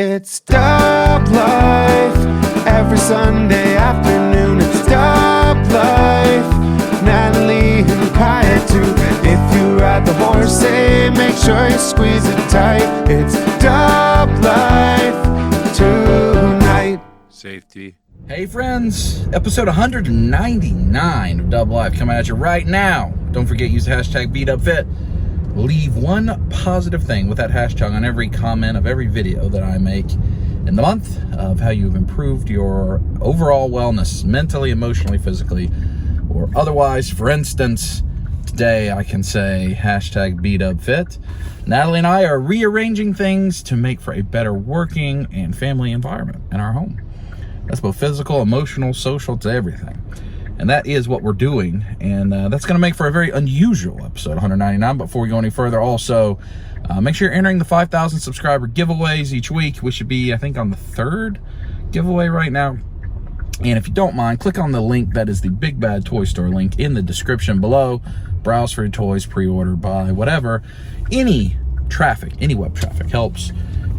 It's Dub Life, every Sunday afternoon. It's Dub Life, Natalie and Kaya too. If you ride the horse, say make sure you squeeze it tight. It's Dub Life tonight. Safety. Hey friends, episode 199 of Dub Life coming at you right now. Don't forget, use the hashtag BeatUpFit. Leave one positive thing with that hashtag on every comment of every video that I make in the month of how you've improved your overall wellness, mentally, emotionally, physically, or otherwise. For instance, today I can say hashtag BeatUpFit. Natalie and I are rearranging things to make for a better working and family environment in our home. That's both physical, emotional, social, it's everything. And that is what we're doing. And that's going to make for a very unusual episode 199. But before we go any further, also, make sure you're entering the 5,000 subscriber giveaways each week. We should be, I think, on the third giveaway right now. And if you don't mind, click on the link that is the Big Bad Toy Store link in the description below. Browse for your toys, pre-order, buy, whatever. Any traffic, any web traffic helps.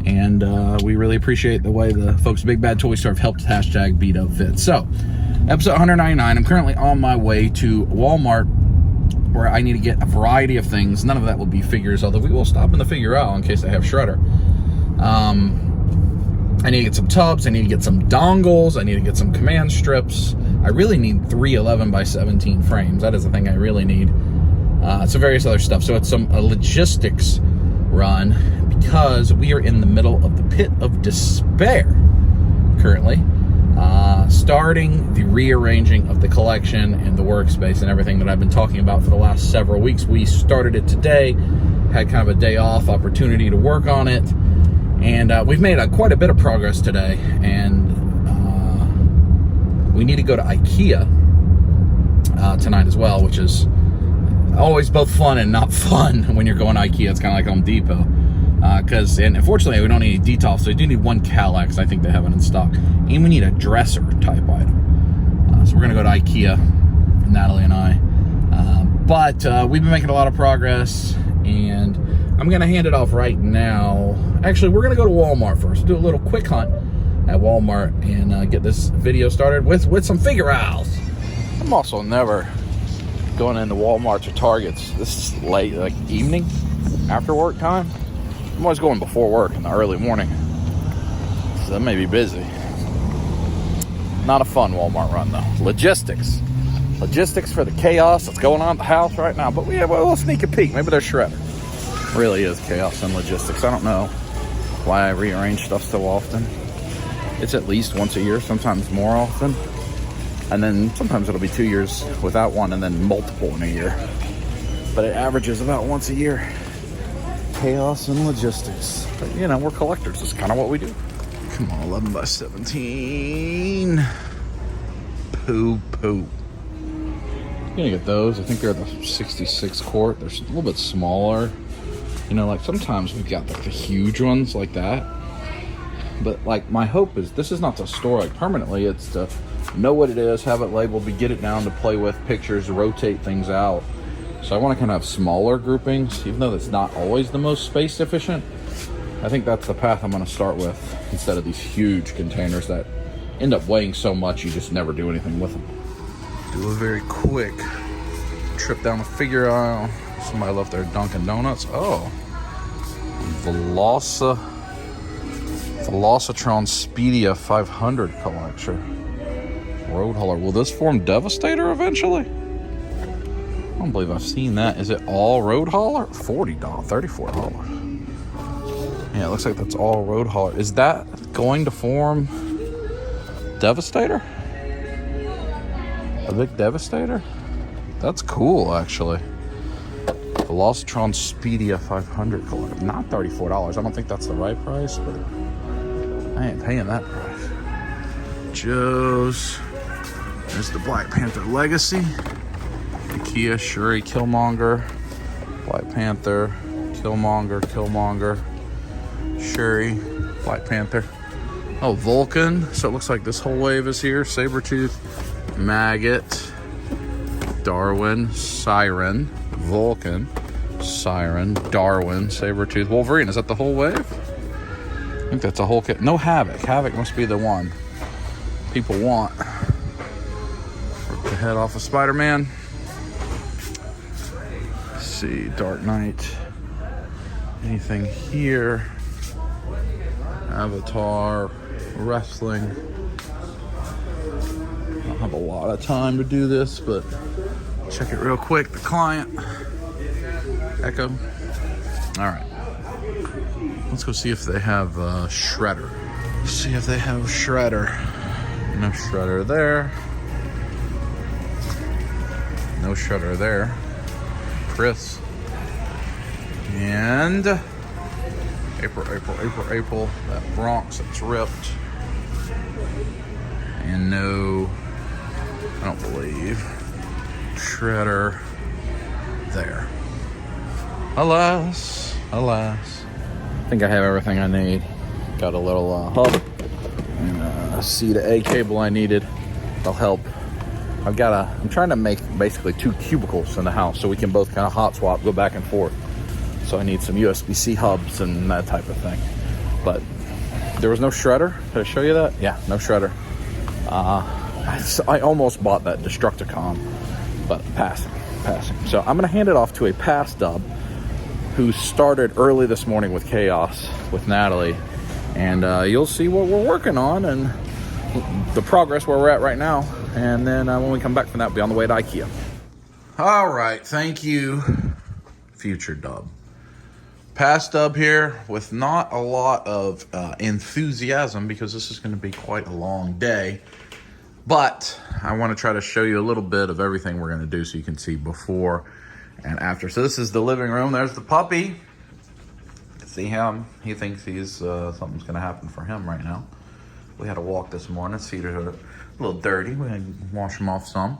And we really appreciate the way the folks at Big Bad Toy Store have helped hashtag BeatUpFit. So, episode 199, I'm currently on my way to Walmart where I need to get a variety of things. None of that will be figures, although we will stop in the figure aisle in case I have Shredder. I need to get some tubs, I need to get some dongles, I need to get some command strips. I really need 3 11x17 frames. That is the thing I really need. Some various other stuff. So it's a logistics run because we are in the middle of the pit of despair currently. Starting the rearranging of the collection and the workspace and everything that I've been talking about for the last several weeks. We started it today, had kind of a day off opportunity to work on it, and we've made quite a bit of progress today, and we need to go to IKEA tonight as well, which is always both fun and not fun when you're going to IKEA. It's kind of like Home Depot. And unfortunately we don't need any detolf, so we do need one Kallax. I think they have it in stock, and we need a dresser type item. So we're gonna go to IKEA, Natalie and I, but we've been making a lot of progress, and I'm gonna hand it off right now. Actually, we're gonna go to Walmart first, do a little quick hunt at Walmart, and get this video started with some figure owls. I'm also never going into Walmarts or Targets this late, like evening, after work time. I'm always going before work in the early morning, so that may be busy. Not a fun Walmart run though. Logistics for the chaos that's going on at the house right now. But we'll sneak a peek. Maybe there's Shredder. Really is chaos and logistics. I don't know why I rearrange stuff so often. It's at least once a year, sometimes more often, and then sometimes it'll be 2 years without one, and then multiple in a year. But it averages about once a year. Chaos and logistics. But you know, we're collectors. It's kind of what we do. Come on, 11x17. Poo. I'm gonna get those. I think they're the 66 quart. They're a little bit smaller. You know, like sometimes we've got like the huge ones like that. But like my hope is this is not to store like permanently. It's to know what it is, have it labeled, get it down to play with pictures, rotate things out. So I want to kind of have smaller groupings, even though that's not always the most space efficient. I think that's the path I'm going to start with, instead of these huge containers that end up weighing so much you just never do anything with them. Do a very quick trip down the figure aisle. Somebody left their Dunkin' Donuts. Oh, Velocitron Speedia 500 collection. Road hauler. Will this form Devastator eventually? I don't believe I've seen that. Is it all road hauler? $40, $34. Yeah, it looks like that's all road hauler. Is that going to form Devastator? A big Devastator? That's cool, actually. Velocitron Speedia 500 collector. Not $34. I don't think that's the right price, but I ain't paying that price. Joe's. There's the Black Panther Legacy. IKEA, Shuri, Killmonger, Black Panther, Killmonger, Shuri, Black Panther. Oh, Vulcan. So it looks like this whole wave is here. Sabretooth, Maggot, Darwin, Siren, Vulcan, Siren, Darwin, Sabretooth, Wolverine. Is that the whole wave? think that's a whole kit. No Havoc. Havoc must be the one people want. Rip the head off of Spider-Man. Let's see, Dark Knight. Anything here? Avatar, wrestling. I don't have a lot of time to do this, but check it real quick. The client. Echo. All right. Let's go see if they have Shredder. See if they have Shredder. No Shredder there. No Shredder there. Chris. And April. That Bronx that's ripped. And no, I don't believe, Shredder there. Alas. I think I have everything I need. Got a little hub and a C to A cable I needed. That'll help. I'm trying to make basically 2 cubicles in the house so we can both kind of hot swap, go back and forth. So I need some USB-C hubs and that type of thing. But there was no Shredder. Did I show you that? Yeah, no Shredder. I almost bought that Destructicon, but passing. So I'm gonna hand it off to a pass dub who started early this morning with Chaos with Natalie, and you'll see what we're working on and the progress where we're at right now. And then when we come back from that, we'll be on the way to IKEA. All right, thank you, future dub. Pass dub here with not a lot of enthusiasm because this is going to be quite a long day. But I want to try to show you a little bit of everything we're going to do so you can see before and after. So this is the living room. There's the puppy. See him? He thinks something's going to happen for him right now. We had a walk this morning. Feet are a little dirty. We had to wash them off some.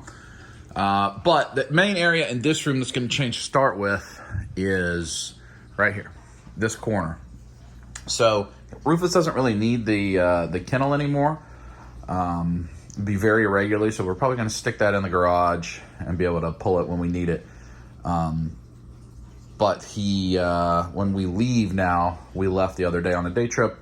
But the main area in this room that's going to change to start with is right here, this corner. So Rufus doesn't really need the kennel anymore. Be very irregularly, so we're probably going to stick that in the garage and be able to pull it when we need it. But when we leave now, we left the other day on a day trip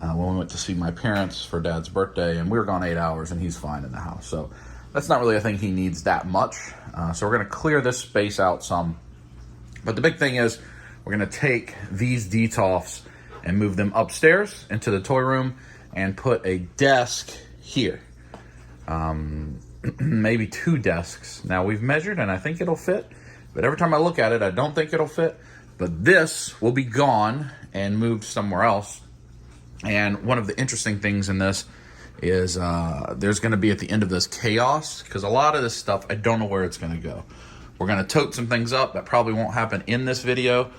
when we went to see my parents for Dad's birthday, and we were gone 8 hours, and he's fine in the house. So that's not really a thing he needs that much. So we're going to clear this space out some. But the big thing is we're going to take these detolfs and move them upstairs into the toy room and put a desk here. Maybe 2 desks. Now we've measured and I think it'll fit, but every time I look at it, I don't think it'll fit. But this will be gone and moved somewhere else. And one of the interesting things in this is there's going to be at the end of this chaos, because a lot of this stuff, I don't know where it's going to go. We're going to tote some things up. That probably won't happen in this video.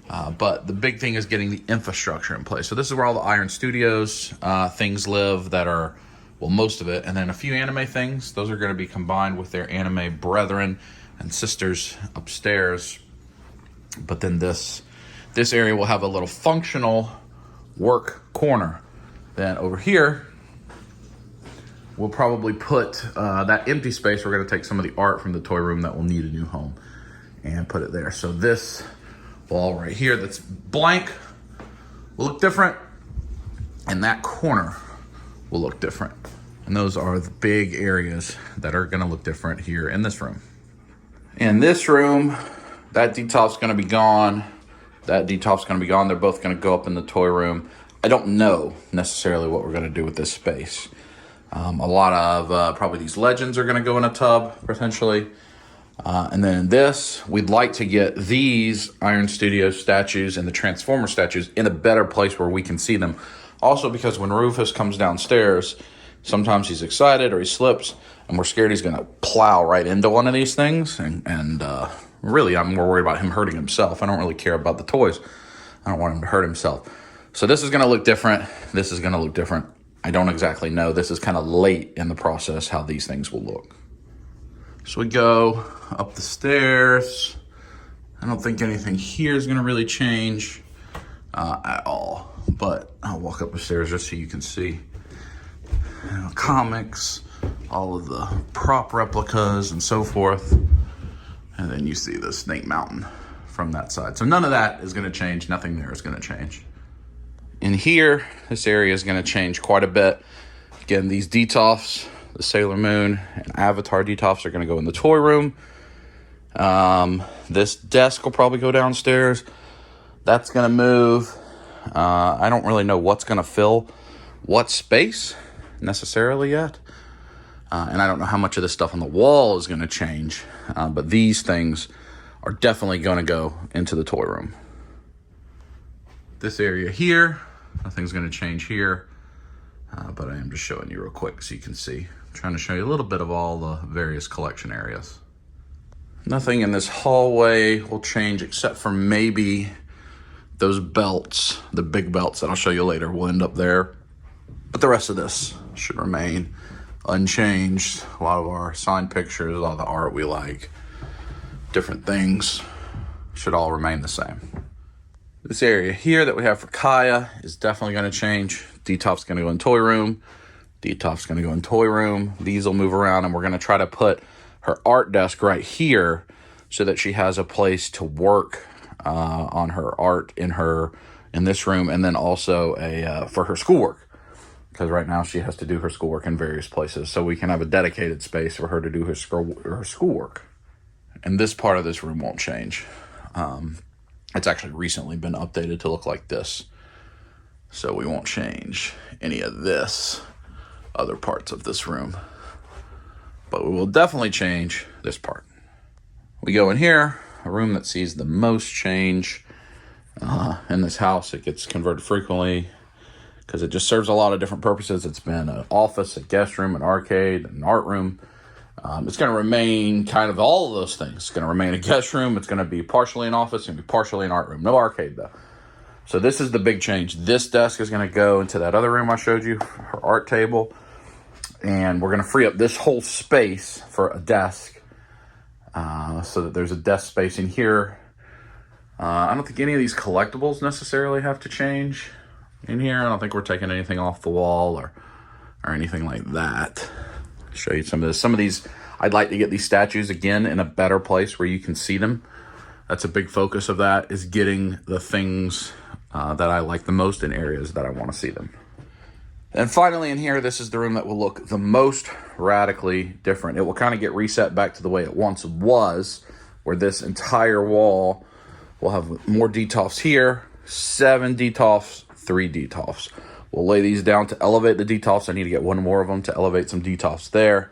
But the big thing is getting the infrastructure in place. So this is where all the Iron Studios things live that are, well, most of it. And then a few anime things. Those are going to be combined with their anime brethren and sisters upstairs. But then this area will have a little functional work corner. Then over here, we'll probably put that empty space. We're going to take some of the art from the toy room that will need a new home and put it there. So this wall right here that's blank will look different, and that corner will look different. And those are the big areas that are going to look different here in this room. In this room, that detolf's going to be gone. That detolf's going to be gone. They're both going to go up in the toy room. I don't know necessarily what we're going to do with this space. A lot of probably these legends are going to go in a tub potentially. And then in this, we'd like to get these Iron Studios statues and the Transformer statues in a better place where we can see them. Also, because when Rufus comes downstairs, sometimes he's excited or he slips, and we're scared he's going to plow right into one of these things. And really, I'm more worried about him hurting himself. I don't really care about the toys. I don't want him to hurt himself. So this is going to look different. This is going to look different. I don't exactly know. This is kind of late in the process how these things will look. So we go up the stairs. I don't think anything here is going to really change at all. But I'll walk up the stairs just so you can see. Comics, all of the prop replicas and so forth. And then you see the Snake Mountain from that side. So none of that is going to change. Nothing there is going to change. in here, this area is going to change quite a bit. Again, these detofs, the Sailor Moon and Avatar detofs, are going to go in the toy room. This desk will probably go downstairs. That's going to move. I don't really know what's going to fill what space necessarily yet. And I don't know how much of this stuff on the wall is going to change. But these things are definitely going to go into the toy room. This area here, nothing's going to change here. But I am just showing you real quick so you can see. I'm trying to show you a little bit of all the various collection areas. Nothing in this hallway will change except for maybe those belts, the big belts that I'll show you later, will end up there. But the rest of this should remain unchanged. A lot of our signed pictures, a lot of the art we like, different things should all remain the same. This area here that we have for Kaya is definitely going to change. Detof's going to go in toy room. Detof's going to go in toy room. These will move around, and we're going to try to put her art desk right here so that she has a place to work on her art in this room, and then also for her schoolwork. Because right now she has to do her schoolwork in various places. So we can have a dedicated space for her to do her schoolwork. And this part of this room won't change. It's actually recently been updated to look like this. So we won't change any of this, other parts of this room. But we will definitely change this part. We go in here, a room that sees the most change in this house. It gets converted frequently, because it just serves a lot of different purposes. It's been an office, a guest room, an arcade, an art room. It's going to remain kind of all of those things. It's going to remain a guest room. It's going to be partially an office. It's going to be partially an art room. No arcade, though. So this is the big change. This desk is going to go into that other room I showed you, her art table. And we're going to free up this whole space for a desk, so that there's a desk space in here. I don't think any of these collectibles necessarily have to change in here. I don't think we're taking anything off the wall or anything like that. I'll show you some of this. Some of these, I'd like to get these statues again in a better place where you can see them. That's a big focus of that, is getting the things that I like the most in areas that I want to see them. And finally in here, this is the room that will look the most radically different. It will kind of get reset back to the way it once was, where this entire wall will have more detofs here, 7 detofs, 3 detofs. We'll lay these down to elevate the detofs. I need to get one more of them to elevate some detofs there.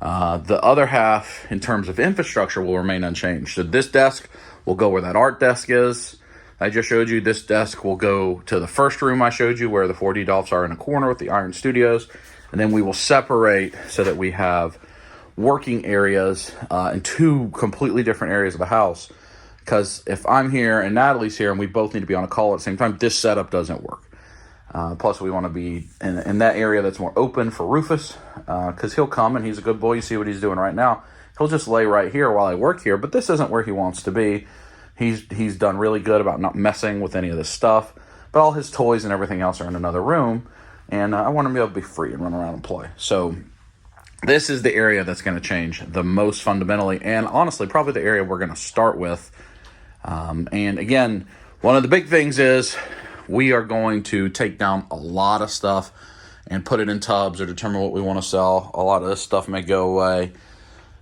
The other half, in terms of infrastructure, will remain unchanged. So this desk will go where that art desk is. I just showed you. This desk will go to the first room I showed you, where the 4 detofs are in a corner with the Iron Studios. And then we will separate so that we have working areas in 2 completely different areas of the house. Because if I'm here and Natalie's here and we both need to be on a call at the same time, this setup doesn't work. Plus, we want to be in that area that's more open for Rufus, because he'll come, and he's a good boy. You see what he's doing right now. He'll just lay right here while I work here, but this isn't where he wants to be. He's done really good about not messing with any of this stuff, but all his toys and everything else are in another room, and I want him to be able to be free and run around and play. So this is the area that's going to change the most fundamentally, and honestly, probably the area we're going to start with. And again, one of the big things is we are going to take down a lot of stuff and put it in tubs or determine what we want to sell. A lot of this stuff may go away.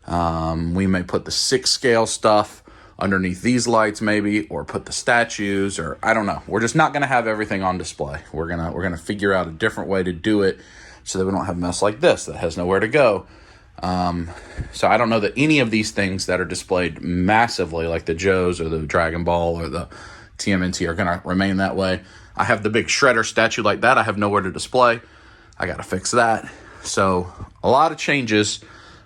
We may put the 6 scale stuff underneath these lights maybe, or put the statues, or I don't know. We're just not going to have everything on display. We're going to figure out a different way to do it so that we don't have mess like this that has nowhere to go. So I don't know that any of these things that are displayed massively, like the Joes or the Dragon Ball or the TMNT, are going to remain that way. I have the big Shredder statue like that. I have nowhere to display. I got to fix that. So a lot of changes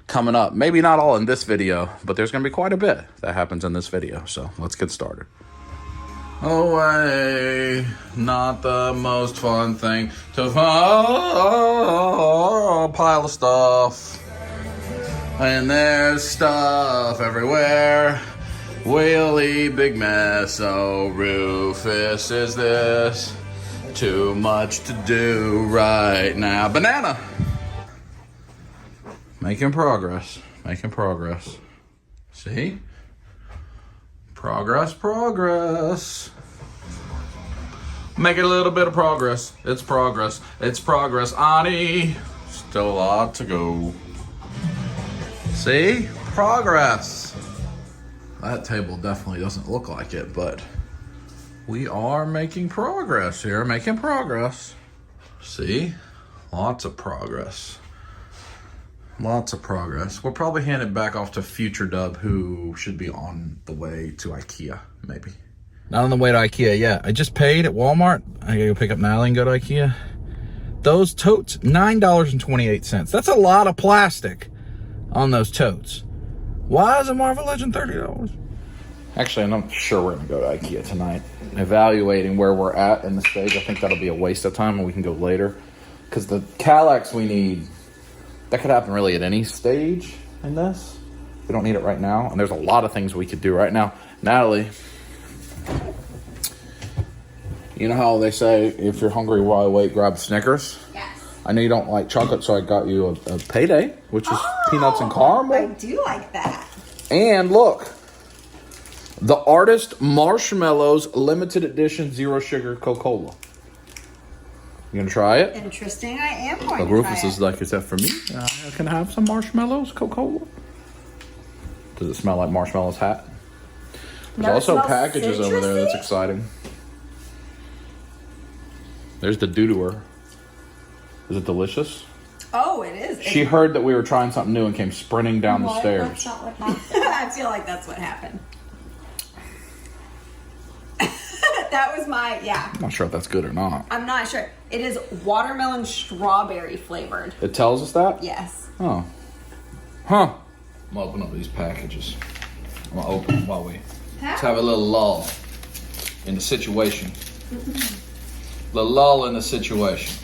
coming up. Maybe not all in this video, but there's going to be quite a bit that happens in this video. So let's get started. Away, not the most fun thing to find. Pile of stuff. And there's stuff everywhere. Whaley, big mess. Oh, Rufus, is this too much to do right now? Banana! Making progress. Making progress. See? Progress, progress. Making a little bit of progress. It's progress. It's progress, Ani. Still a lot to go. See? Progress. That table definitely doesn't look like it, but we are making progress here. Making progress. See? Lots of progress. Lots of progress. We'll probably hand it back off to Future Dub, who should be on the way to IKEA, maybe. Not on the way to IKEA yet. I just paid at Walmart. I gotta go pick up Natalie and go to IKEA. Those totes, $9.28. That's a lot of plastic on those totes. Why is a Marvel Legend $30? Actually, I'm not sure we're gonna go to IKEA tonight. Evaluating where we're at in the stage, I think that'll be a waste of time and we can go later. Because the Kallax we need, that could happen really at any stage in this. We don't need it right now. And there's a lot of things we could do right now. Natalie, you know how they say, if you're hungry while you wait, grab Snickers? Yes. I know you don't like chocolate, so I got you a Payday, which is peanuts and caramel. I do like that. And look, the Artist Marshmallows Limited Edition Zero Sugar Coca-Cola. You gonna try it? Interesting. I am going But to Rufus try is it. like, is that for me? Can I have some marshmallows, Coca-Cola? Does it smell like Marshmallow's hat? There's No, it also smells packages over there that's citrusy. exciting. There's the doo-dooer. Is it delicious? Oh, it is. She heard that we were trying something new and came sprinting down the What? stairs. That's not what happened. I feel like that's what happened. That was my, yeah. I'm not sure if that's good or not. I'm not sure. It is watermelon strawberry flavored. It tells us that? Yes. Oh. Huh. I'm gonna open up these packages. I'm gonna open them while we let's have a little lull in the situation. The lull in the situation.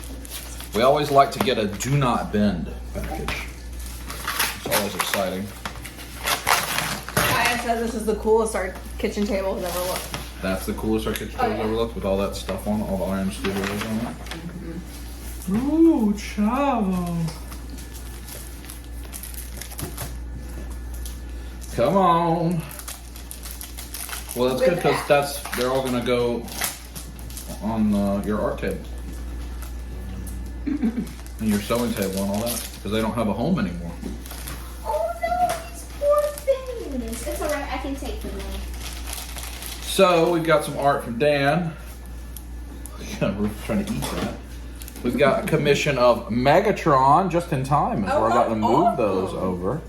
We always like to get a do not bend package. It's always exciting. Kaya said this is the coolest our kitchen table has ever looked. That's the coolest our kitchen table ever looked, with all that stuff on it, all the Iron Studios on it. Ooh, Chavo. Come on. Well, that's good because they're all gonna go on your art table and your sewing table and all that because they don't have a home anymore. Oh no, these poor things. It's alright, I can take them all. So we've got some art from Dan. We're trying to eat that. We've got a commission of Megatron just in time as we're about to move those over.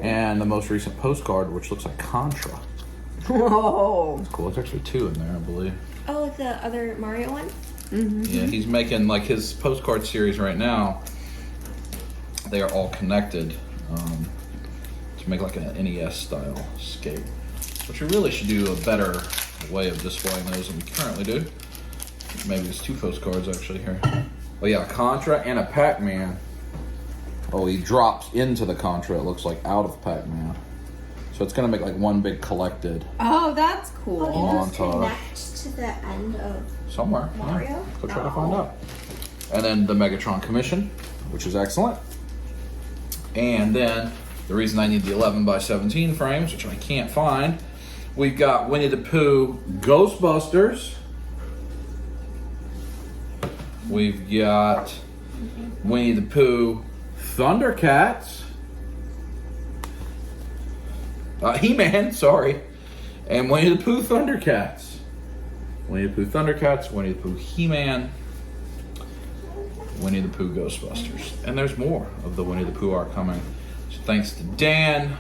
And the most recent postcard, which looks like Contra. Whoa. It's cool. There's actually two in there, I believe. Oh, like the other Mario one? Yeah, he's making like his postcard series right now. They are all connected to make like an NES style scape. Which we really should do a better way of displaying those than we currently do. Maybe there's two postcards actually here. Oh yeah, Contra and a Pac-Man. Oh, he drops into the Contra, it looks like, out of Pac-Man. So it's gonna make like one big collected Oh, that's cool. Oh, it does montage. connect to the end of Somewhere. Mario? Yeah. Go try to find out. And then the Megatron commission, which is excellent. And then the reason I need the 11x17 frames, which I can't find, we've got Winnie the Pooh Ghostbusters. We've got Winnie the Pooh Thundercats. He-Man, sorry. And Winnie the Pooh Thundercats. Winnie the Pooh Thundercats, Winnie the Pooh He-Man, Winnie the Pooh Ghostbusters. And there's more of the Winnie the Pooh art coming. So thanks to Dan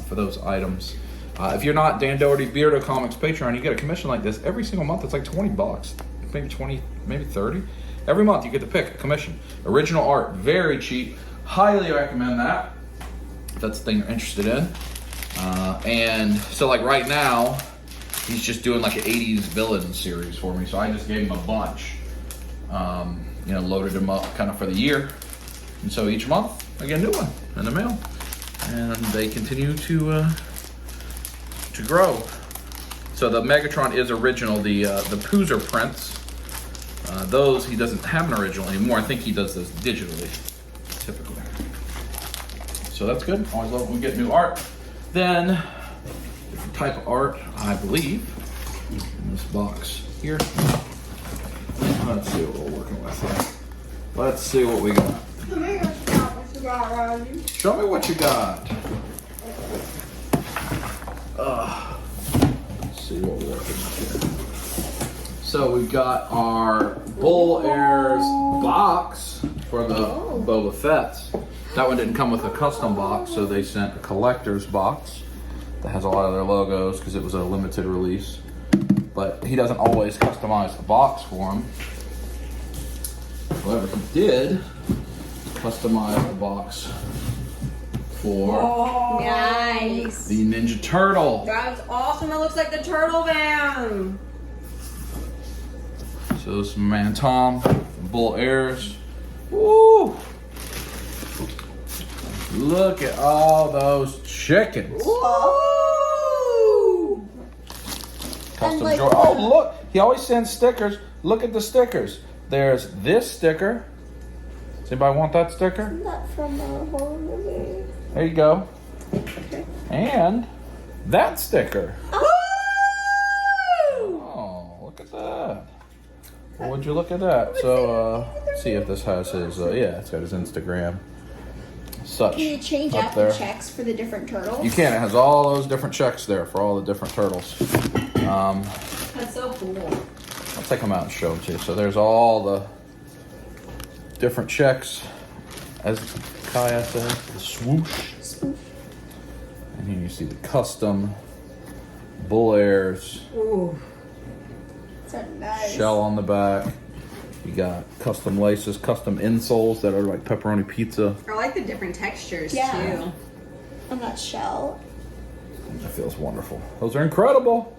for those items. If you're not Dan Doherty's Beardo Comics Patreon, you get a commission like this every single month. It's like $20, maybe 20, maybe 30. Every month you get to pick a commission. Original art, very cheap. Highly recommend that. If that's the thing you're interested in. And so like right now, he's just doing like an 80s villain series for me. So I just gave him a bunch. Loaded him up kind of for the year. And so each month I get a new one in the mail. And they continue to grow. So the Megatron is original. The Poozer prints, those he doesn't have an original anymore. I think he does those digitally, typically. So that's good. Always love when we get new art. Then, different type of art, I believe, in this box. here. Let's see what we're working with here. Let's see what we got. Show me what you got. Let's see what we're working with here. So we've got our Bull Airs box for the Boba Fett's. That one didn't come with a custom box, so they sent a collector's box that has a lot of their logos because it was a limited release. But he doesn't always customize the box for them. However, he did customize the box for Nice. the Ninja Turtle. That was awesome. It looks like the turtle van. So this is my man Tom, Bull Airs. Woo! Look at all those chickens. Woo! Custom like- drawer. Oh, look! He always sends stickers. Look at the stickers. There's this sticker. Does anybody want that sticker? Not from the horror movie. There you go. And that sticker. Oh, look at that. Well, would you look at that? So, see if this has his, yeah, it's got his Instagram. Such. Can you change up out there. the checks for the different turtles? You can. It has all those different checks there for all the different turtles. That's so cool. I'll take them out and show them to you. So there's all the different checks, as Kaya said, the swoosh. And here you see the custom Bull Airs, Ooh. So nice. shell on the back. You got custom laces, custom insoles that are like pepperoni pizza. I like the different textures Yeah. too. On that shell. That feels wonderful. Those are incredible.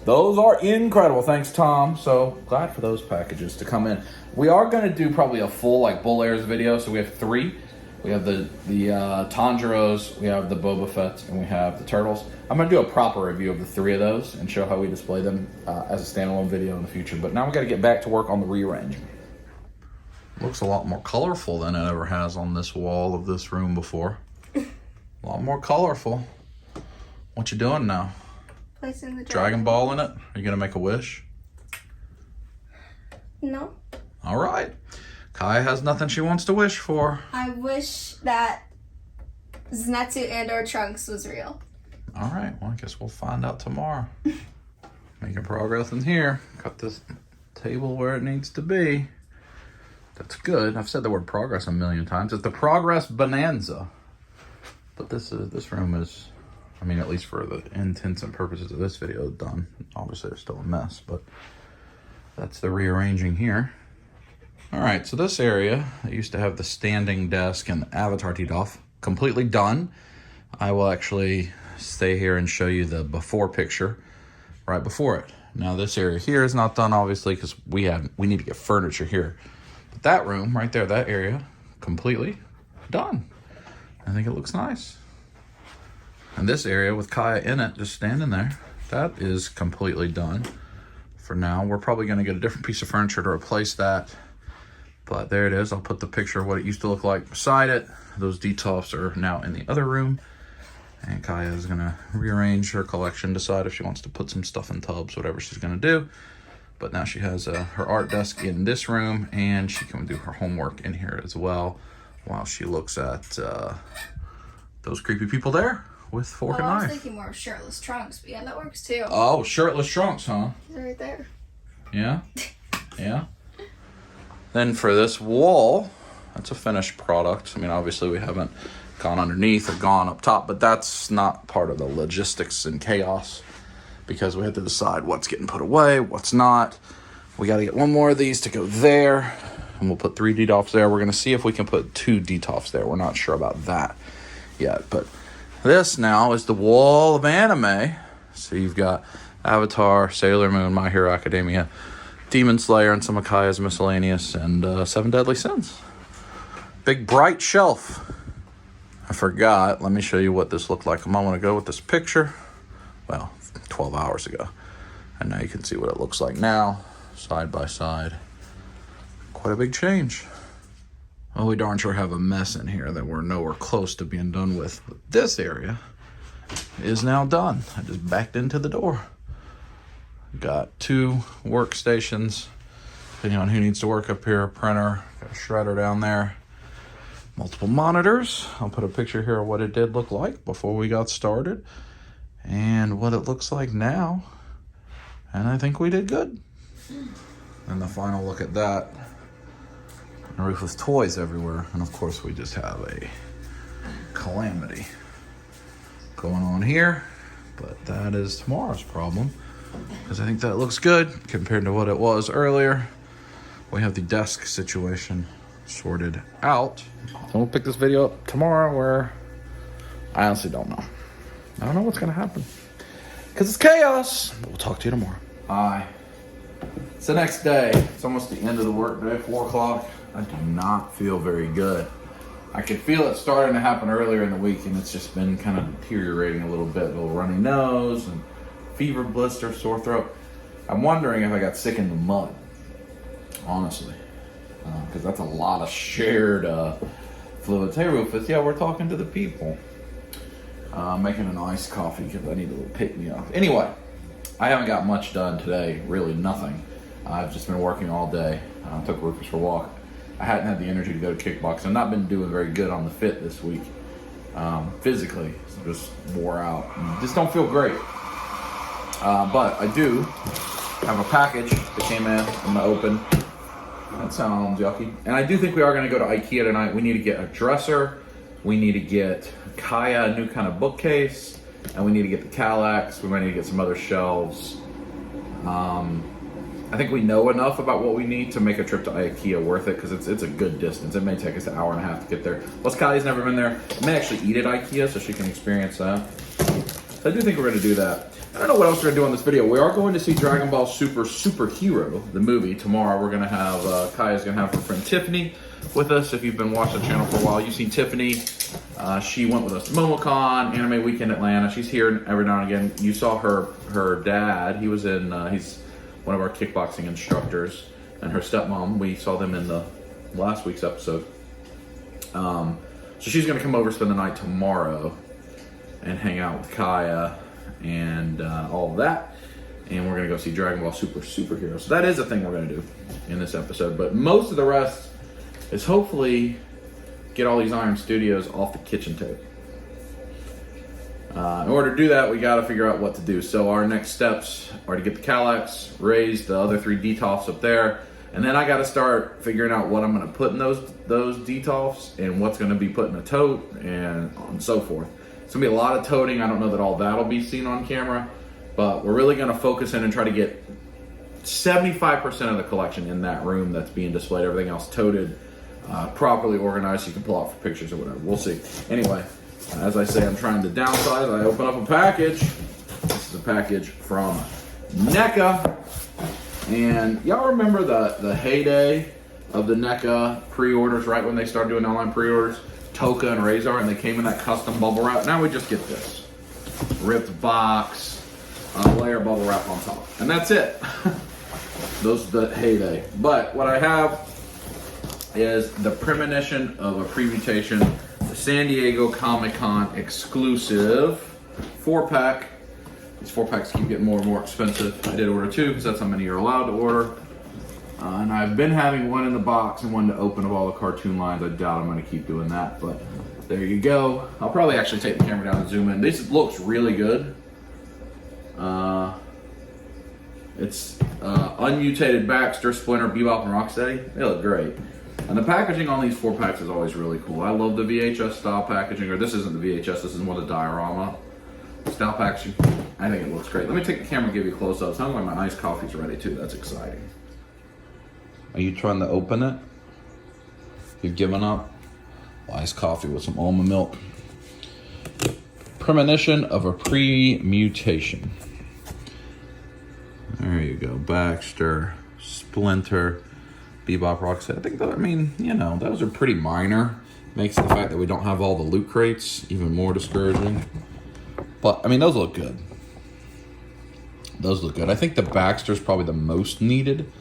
Those are incredible. Thanks, Tom. So glad for those packages to come in. We are going to do probably a full like Bull Airs video. So we have 3. We have the Tanjiros, we have the Boba Fett's, and we have the Turtles. I'm going to do a proper review of the 3 of those and show how we display them as a standalone video in the future. But now we got to get back to work on the rearranging. Looks a lot more colorful than it ever has on this wall of this room before. A lot more colorful. What you doing now? Placing the Dragon Ball in it? Are you going to make a wish? No. All right. Kai has nothing she wants to wish for. I wish that Zenitsu and or Trunks was real. All right. Well, I guess we'll find out tomorrow. Making progress in here. Got this table where it needs to be. That's good. I've said the word progress a million times. It's the progress bonanza. But this room is, I mean, at least for the intents and purposes of this video, done. Obviously, it's still a mess, but that's the rearranging here. All right, so this area, I used to have the standing desk and the avatar teed off, completely done. I will actually stay here and show you the before picture right before it. Now this area here is not done, obviously, because we need to get furniture here. But that room right there, that area, completely done. I think it looks nice. And this area with Kaya in it, just standing there, that is completely done. For now, we're probably gonna get a different piece of furniture to replace that. But there it is. I'll put the picture of what it used to look like beside it. Those detops are now in the other room. And Kaya is gonna rearrange her collection, decide if she wants to put some stuff in tubs, whatever she's gonna do. But now she has her art desk in this room, and she can do her homework in here as well while she looks at those creepy people there with fork and I was knife. thinking more of shirtless Trunks, but yeah, that works too. Oh, shirtless Trunks, huh? He's right there. Yeah? Yeah? Then for this wall, that's a finished product. I mean, obviously we haven't gone underneath or gone up top, but that's not part of the logistics and chaos because we have to decide what's getting put away, what's not. We got to get one more of these to go there, and we'll put 3 detofs there. We're going to see if we can put 2 detofs there. We're not sure about that yet, but this now is the wall of anime. So you've got Avatar, Sailor Moon, My Hero Academia, Demon Slayer, and some of Kaya's miscellaneous, and 7 Deadly Sins. Big bright shelf. I forgot. Let me show you what this looked like a moment ago with this picture. Well, 12 hours ago. And now you can see what it looks like now, side by side. Quite a big change. Well, we darn sure have a mess in here that we're nowhere close to being done with. But this area is now done. I just backed into the door. Got 2 workstations, depending on who needs to work up here. A printer, got a shredder down there, multiple monitors. I'll put a picture here of what it did look like before we got started and what it looks like now. And I think we did good. And the final look at that. The roof with toys everywhere. And of course we just have a calamity going on here. But that is tomorrow's problem, because I think that looks good compared to what it was earlier. We have the desk situation sorted out. So we'll pick this video up tomorrow, where I honestly don't know. I don't know what's gonna happen, because it's chaos. But we'll talk to you tomorrow. Hi. It's the next day. It's almost the end of the work day, 4 o'clock. I do not feel very good. I could feel it starting to happen earlier in the week, and it's just been kind of deteriorating a little bit. A little runny nose and fever, blister, sore throat. I'm wondering if I got sick in the mud, honestly, because that's a lot of shared fluids. Hey Rufus, yeah, we're talking to the people. Making an iced coffee because I need a little pick-me-up. Anyway, I haven't got much done today, really nothing. I've just been working all day. Took Rufus for a walk. I hadn't had the energy to go to kickboxing. I've not been doing very good on the fit this week. Physically, just wore out. Just don't feel great. But I do have a package that came in. I'm gonna open. That sounds yucky. And I do think we are gonna go to IKEA tonight. We need to get a dresser. We need to get Kaya a new kind of bookcase. And we need to get the Kallax. We might need to get some other shelves. I think we know enough about what we need to make a trip to IKEA worth it, because it's a good distance. It may take us an hour and a half to get there. Plus, Kylie's never been there. I may actually eat at IKEA so she can experience that. So I do think we're going to do that. I don't know what else we're going to do on this video. We are going to see Dragon Ball Superhero, the movie, tomorrow. We're going to have, Kaya's going to have her friend Tiffany with us. If you've been watching the channel for a while, you've seen Tiffany. She went with us to MomoCon, Anime Weekend Atlanta. She's here every now and again. You saw her dad. He was in, he's one of our kickboxing instructors, and her stepmom. We saw them in the last week's episode. So she's going to come over, spend the night tomorrow, and hang out with Kaya and all of that. And we're going to go see Dragon Ball Superhero. So that is a thing we're going to do in this episode. But most of the rest is hopefully get all these Iron Studios off the kitchen table. In order to do that, we got to figure out what to do. So our next steps are to get the Kallax, raise the other 3 detolfs up there, and then I got to start figuring out what I'm going to put in those detolfs and what's going to be put in a tote and so forth. It's going to be a lot of toting. I don't know that all that'll be seen on camera, but we're really going to focus in and try to get 75% of the collection in that room that's being displayed. Everything else toted, properly organized, so you can pull out for pictures or whatever. We'll see. Anyway. As I say, I'm trying to downsize. I open up a package. This is a package from NECA. And y'all remember the heyday of the NECA pre-orders, right when they started doing online pre-orders? Toka and Razor, and they came in that custom bubble wrap. Now we just get this. Ripped box, a layer of bubble wrap on top. And that's it. Those are the heyday. But what I have is the premonition of a pre-mutation, the San Diego Comic-Con exclusive 4-pack. These 4-packs keep getting more and more expensive. I did order 2 because that's how many you're allowed to order. And I've been having one in the box and one to open of all the cartoon lines. I doubt I'm going to keep doing that, but there you go. I'll probably actually take the camera down and zoom in. This looks really good. It's unmutated Baxter, Splinter, Bebop, and Rocksteady. They look great. And the packaging on these 4-packs is always really cool. I love the VHS style packaging, or this isn't the VHS, this is more the diorama style packaging. I think it looks great. Let me take the camera and give you a close-up. Sounds like my iced coffee's ready too. That's exciting. Are you trying to open it? You've given up? Iced coffee with some almond milk. Premonition of a pre-mutation. There you go. Baxter, Splinter, Bebop, Rocksteady. I think that, I mean, you know, those are pretty minor. Makes the fact that we don't have all the loot crates even more discouraging. But, I mean, those look good. Those look good. I think the Baxter's probably the most needed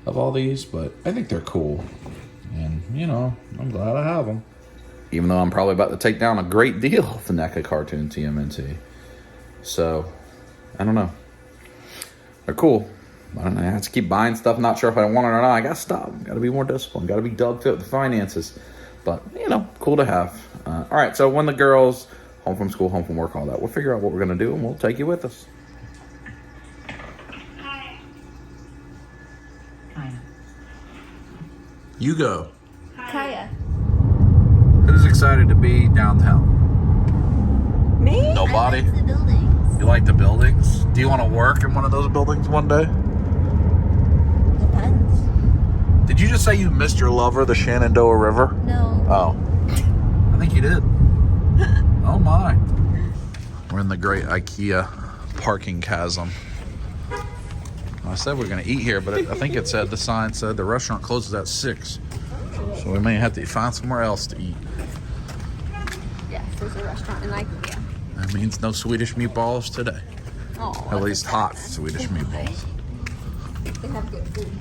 of all these, but I think they're cool. And, you know, I'm glad I have them. Even though I'm probably about to take down a great deal of the NECA cartoon TMNT. So, I don't know. They're cool. I don't know. I have to keep buying stuff. Not sure if I want it or not. I gotta stop. Gotta be more disciplined. Gotta be dub fit with the finances. But, you know, cool to have. All right, so when the girls, home from school, home from work, all that, we'll figure out what we're gonna do and we'll take you with us. You go. Kaya. Who's excited to be downtown? Me? Nobody? I like the buildings. You like the buildings? Do you want to work in one of those buildings one day? Depends. Did you just say you missed your lover, the Shenandoah River? No. Oh. I think you did. Oh my. We're in the great IKEA parking chasm. I said we we're going to eat here, but I think it said, the sign said the restaurant closes at 6. So we may have to find somewhere else to eat. Yes, there's a restaurant in IKEA. That means no Swedish meatballs today. Oh, At least hot Swedish meatballs. they have good food.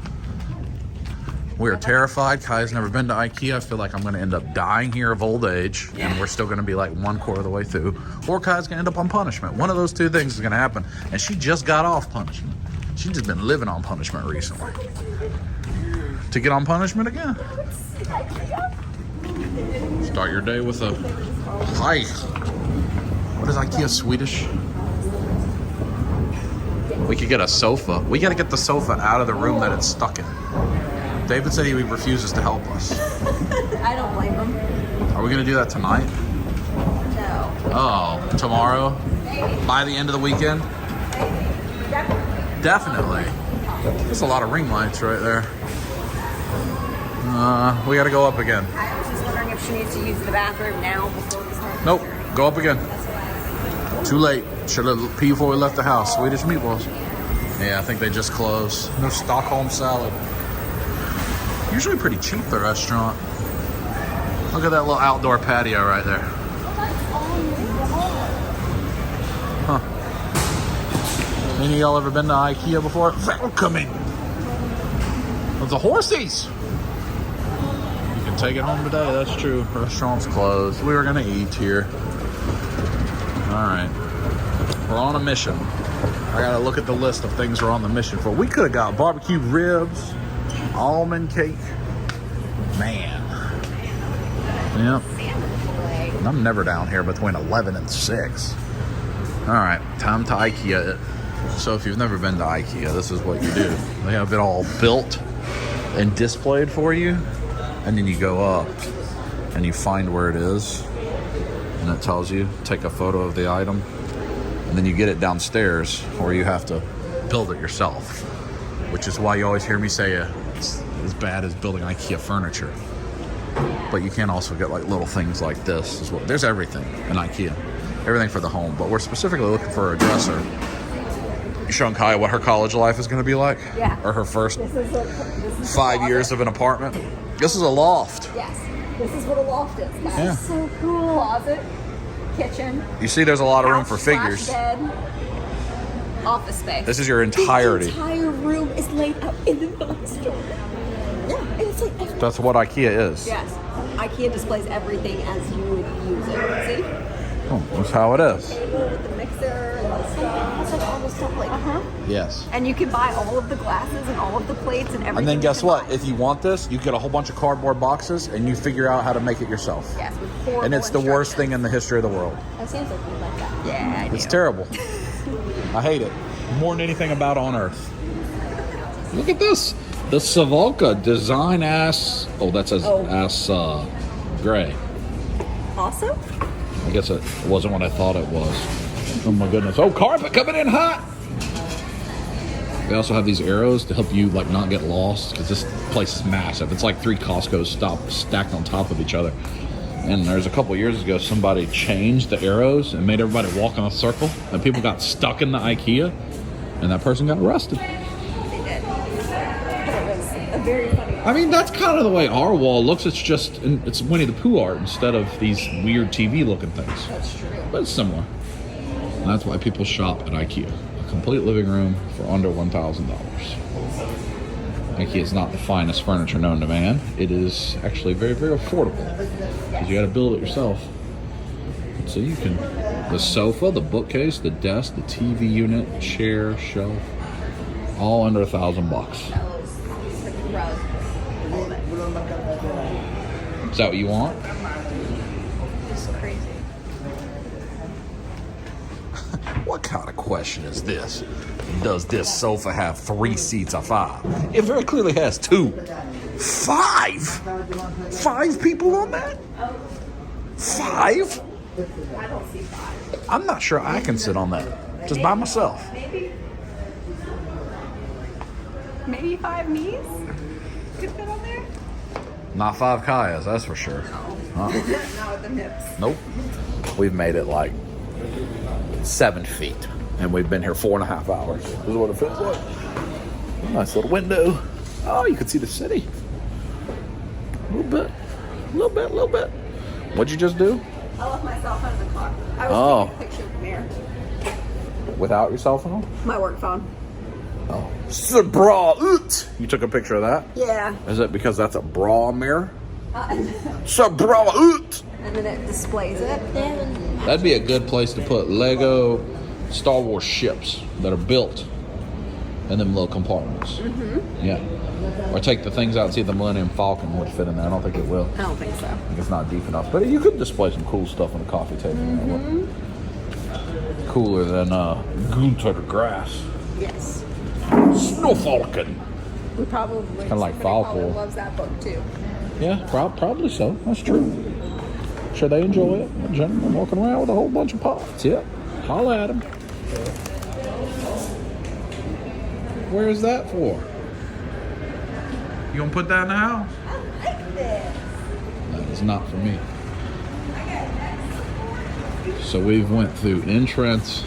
We are terrified. Kai's never been to IKEA. I feel like I'm going to end up dying here of old age, and we're still going to be like 1/4 of the way through. Or Kai's going to end up on punishment. One of those two things is going to happen. And she just got off punishment. She's just been living on punishment recently. To get on punishment again. Start your day with a hi. What is IKEA Swedish? We could get a sofa. We got to get the sofa out of the room that it's stuck in. David said he refuses to help us. I don't blame them. Are we going to do that tonight? No. Oh, tomorrow? By the end of the weekend? Definitely. There's a lot of ring lights right there. We got to go up again. I was just wondering if she needs to use the bathroom now before we start. Nope. Go up again. Too late. Should have peed before we left the house. Swedish meatballs. Yeah, I think they just closed. No Stockholm salad. Usually pretty cheap, the restaurant. Look at that little outdoor patio right there. Huh. Any of y'all ever been to IKEA before? Welcoming. With the horsies. You can take it home today, that's true. Restaurant's closed. We were gonna eat here. Alright. We're on a mission. I gotta look at the list of things we're on the mission for. We could have got barbecue ribs, almond cake. Man. Yep. I'm never down here between 11 and 6. Alright, time to IKEA it. So if you've never been to IKEA, this is what you do. They have it all built and displayed for you. And then you go up and you find where it is. And it tells you, take a photo of the item. And then you get it downstairs, or you have to build it yourself. Which is why you always hear me say it's as bad as building IKEA furniture. But you can also get like little things like this as well. There's everything in IKEA. Everything for the home. But we're specifically looking for a dresser. You showing Kai what her college life is going to be like? Yeah. Or her first This is 5 years of an apartment? This is a loft. Yes. This is what a loft is, guys. Yeah. So cool. Closet, kitchen. You see there's a lot of room for couch figures. slash bed, office space. This is your entirety. The entire room is laid out in the monster. Yeah, and it's like That's what IKEA is. yes. IKEA displays everything as you would use it. See? Oh, that's how it is. Table with the mixer and the stuff. It's like all the stuff like Yes. And you can buy all of the glasses and all of the plates and everything. And then you guess can what? buy. If you want this, you get a whole bunch of cardboard boxes and you figure out how to make it yourself. Yes, with horrible And it's the worst instructions. thing in the history of the world. That seems like you like that. Yeah, I do. It's terrible. I hate it. More than anything about on earth. Look at this. The Savolka design ass. Oh, that says ass gray. Awesome. I guess it wasn't what I thought it was. Oh my goodness. Oh, carpet coming in hot. They also have these arrows to help you like not get lost because this place is massive. It's like 3 Costco's stacked on top of each other. And there's a couple years ago, somebody changed the arrows and made everybody walk in a circle. And people got stuck in the IKEA. And that person got arrested. They did. But it was a very funny. I mean, that's kind of the way our wall looks. It's Winnie the Pooh art instead of these weird TV looking things. That's true. But it's similar. And that's why people shop at IKEA. A complete living room for under $1,000. IKEA is not the finest furniture known to man. It is actually very, very affordable. Because you got to build it yourself. So you can, the sofa, the bookcase, the desk, the TV unit, chair, shelf. All under $1,000 bucks. That was freaking rug. All of it. Is that what you want? It's crazy. What kind of question is this? Does this sofa have 3 seats or 5? It very clearly has 2. 5? 5 people on that? 5? I don't see 5. I'm not sure I can sit on that. Just by myself. Maybe 5 knees could fit on there. Not 5 Kayas, that's for sure. Huh? Not with the hips. Nope. We've made it like 7 feet. And we've been here 4.5 hours. This is what it feels like. Nice little window. Oh, you can see the city. A little bit. A little bit, a little bit. What'd you just do? I left my cell phone in the car. I was taking a picture of the mirror. Without your cell phone? My work phone. Oh. Bra. You took a picture of that? Yeah. Is it because that's a bra mirror? Bra. And then it displays it. That'd be a good place to put Lego Star Wars ships that are built in them little compartments. Mm-hmm. Yeah. Or take the things out and see if the Millennium Falcon would fit in there. I don't think it will. I don't think so. I think it's not deep enough. But you could display some cool stuff on a coffee table. Mm-hmm. Cooler than Gunther Grass. Yes. Snow Falcon. We probably Kind of like somebody Falcon. probably loves that book too. Yeah, probably so. That's true. Sure they enjoy it. I'm walking around with a whole bunch of pots. Yep. Holla at them. Where is that for? You gonna put that in the house? I like this. That is not for me. So we've went through entrance,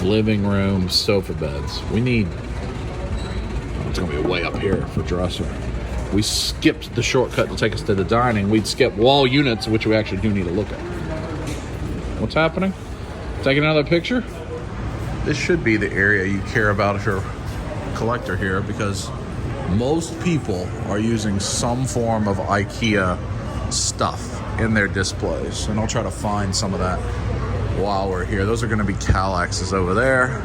living room, sofa beds. We need, it's gonna be way up here for dresser. We skipped the shortcut to take us to the dining. We'd skip wall units, which we actually do need to look at. What's happening? Taking another picture? This should be the area you care about if you're a collector here, because most people are using some form of IKEA stuff in their displays. And I'll try to find some of that while we're here. Those are gonna be Kallaxes over there.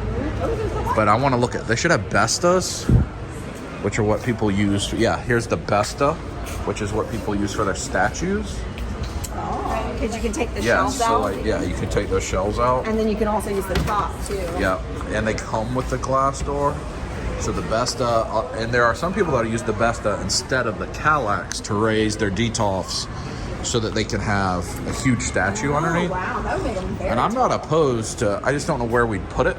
But I wanna look at, they should have Bestas, which are what people use. Yeah, here's the Besta, which is what people use for their statues. Oh, because you can take the Yeah, shelves so out. like, yeah, you can take those shells out. And then you can also use the top too. Yeah, and they come with the glass door. So the Besta, and there are some people that use the Besta instead of the Kallax to raise their Detolfs so that they can have a huge statue underneath. Oh, wow, that would make them very And I'm not opposed to, I just don't know where we'd put it.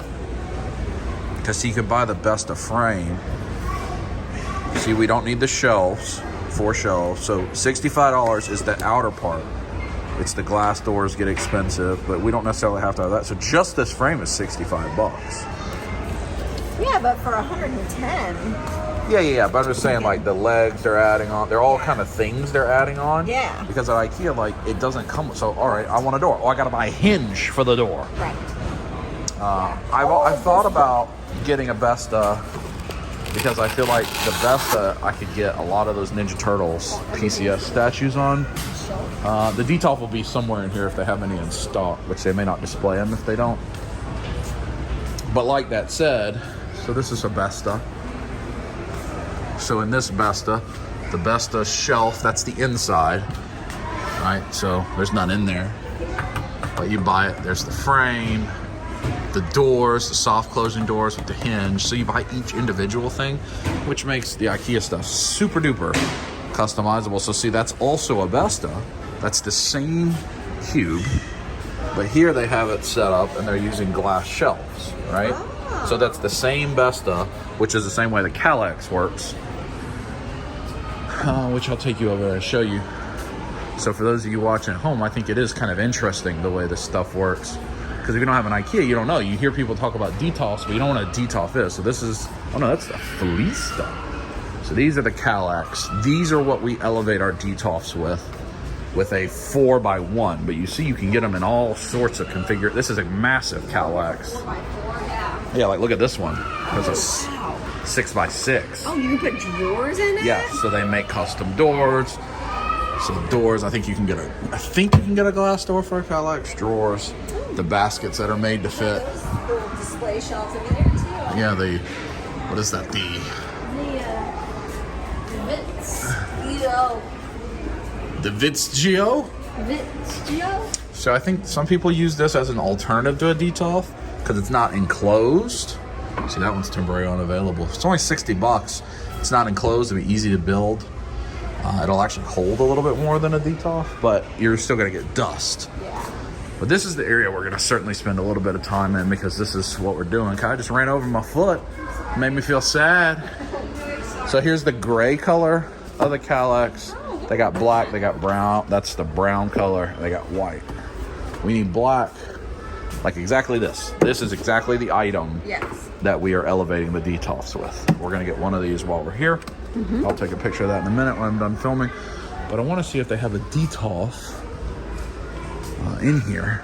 Because you could buy the Besta frame. See, we don't need the shelves, 4 shelves. So $65 is the outer part. It's the glass doors get expensive, but we don't necessarily have to have that. So just this frame is $65. Yeah, but for 110. Yeah. But I'm just saying, like, the legs they're adding on, they're all kind of things they're adding on. Yeah. Because at IKEA, like, it doesn't come with, so, all right, I want a door. Oh, I got to buy a hinge for the door. Right. I've thought about getting a Besta because I feel like the Besta I could get a lot of those Ninja Turtles PCS statues on. The Detolf will be somewhere in here if they have any in stock, which they may not display them if they don't. But like that said, so this is a Besta. So in this Besta, the Besta shelf, that's the inside, right? So there's none in there, but you buy it. There's the frame, the doors, the soft closing doors with the hinge. So you buy each individual thing, which makes the IKEA stuff super duper customizable. So see, that's also a Besta. That's the same cube, but here they have it set up and they're using glass shelves, right? Oh. So that's the same Besta, which is the same way the Kallax works, which I'll take you over there and show you. So for those of you watching at home, I think it is kind of interesting the way this stuff works. Because if you don't have an IKEA, you don't know. You hear people talk about Detolfs, but you don't know what a Detolf is. So this is, oh no, that's the Felista. So these are the Kallax. These are what we elevate our Detolfs with a 4x1. But you see, you can get them in all sorts of configuration. This is a massive Kallax. 4x4, yeah. Yeah, like look at this one. There's a Wow. 6x6. Oh, you can put drawers in it? Yeah, so they make custom doors. So doors, I think you can get a glass door for a Kallax. Drawers, the baskets that are made to fit. Those little display shelves in there too. Yeah, What is that? The Vitzgeo? Vitzgeo? So I think some people use this as an alternative to a detolf because it's not enclosed. See, that one's temporarily unavailable. It's only 60 bucks. It's not enclosed. It'll be easy to build. It'll actually hold a little bit more than a detolf, but you're still gonna get dust. Yeah. But this is the area we're gonna certainly spend a little bit of time in because this is what we're doing. Kai just ran over my foot. Made me feel sad. So here's the gray color of the Calyx. They got black, they got brown. That's the brown color. They got white. We need black, like exactly this. This is exactly the item that we are elevating the detolfs with. We're gonna get one of these while we're here. I'll take a picture of that in a minute when I'm done filming. But I wanna see if they have a detolf in here.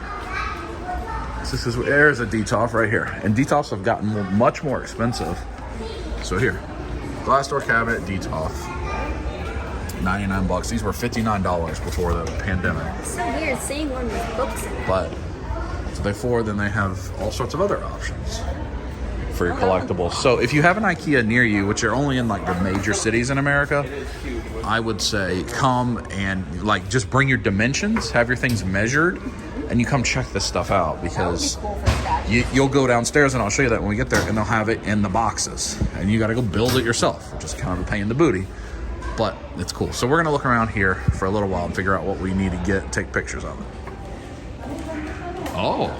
So there's a detolf right here. And detolfs have gotten much more expensive. So here, glass door cabinet detolf. 99 bucks. These were $59 before the pandemic. It's so weird seeing one with books in it. But so then they have all sorts of other options for your collectibles. So if you have an IKEA near you, which are only in like the major cities in America, I would say come and like just bring your dimensions, have your things measured, and you come check this stuff out because you'll go downstairs and I'll show you that when we get there, and they'll have it in the boxes and you got to go build it yourself, which is kind of a pain in the booty. But it's cool. So we're gonna look around here for a little while and figure out what we need to get, take pictures of it. Oh,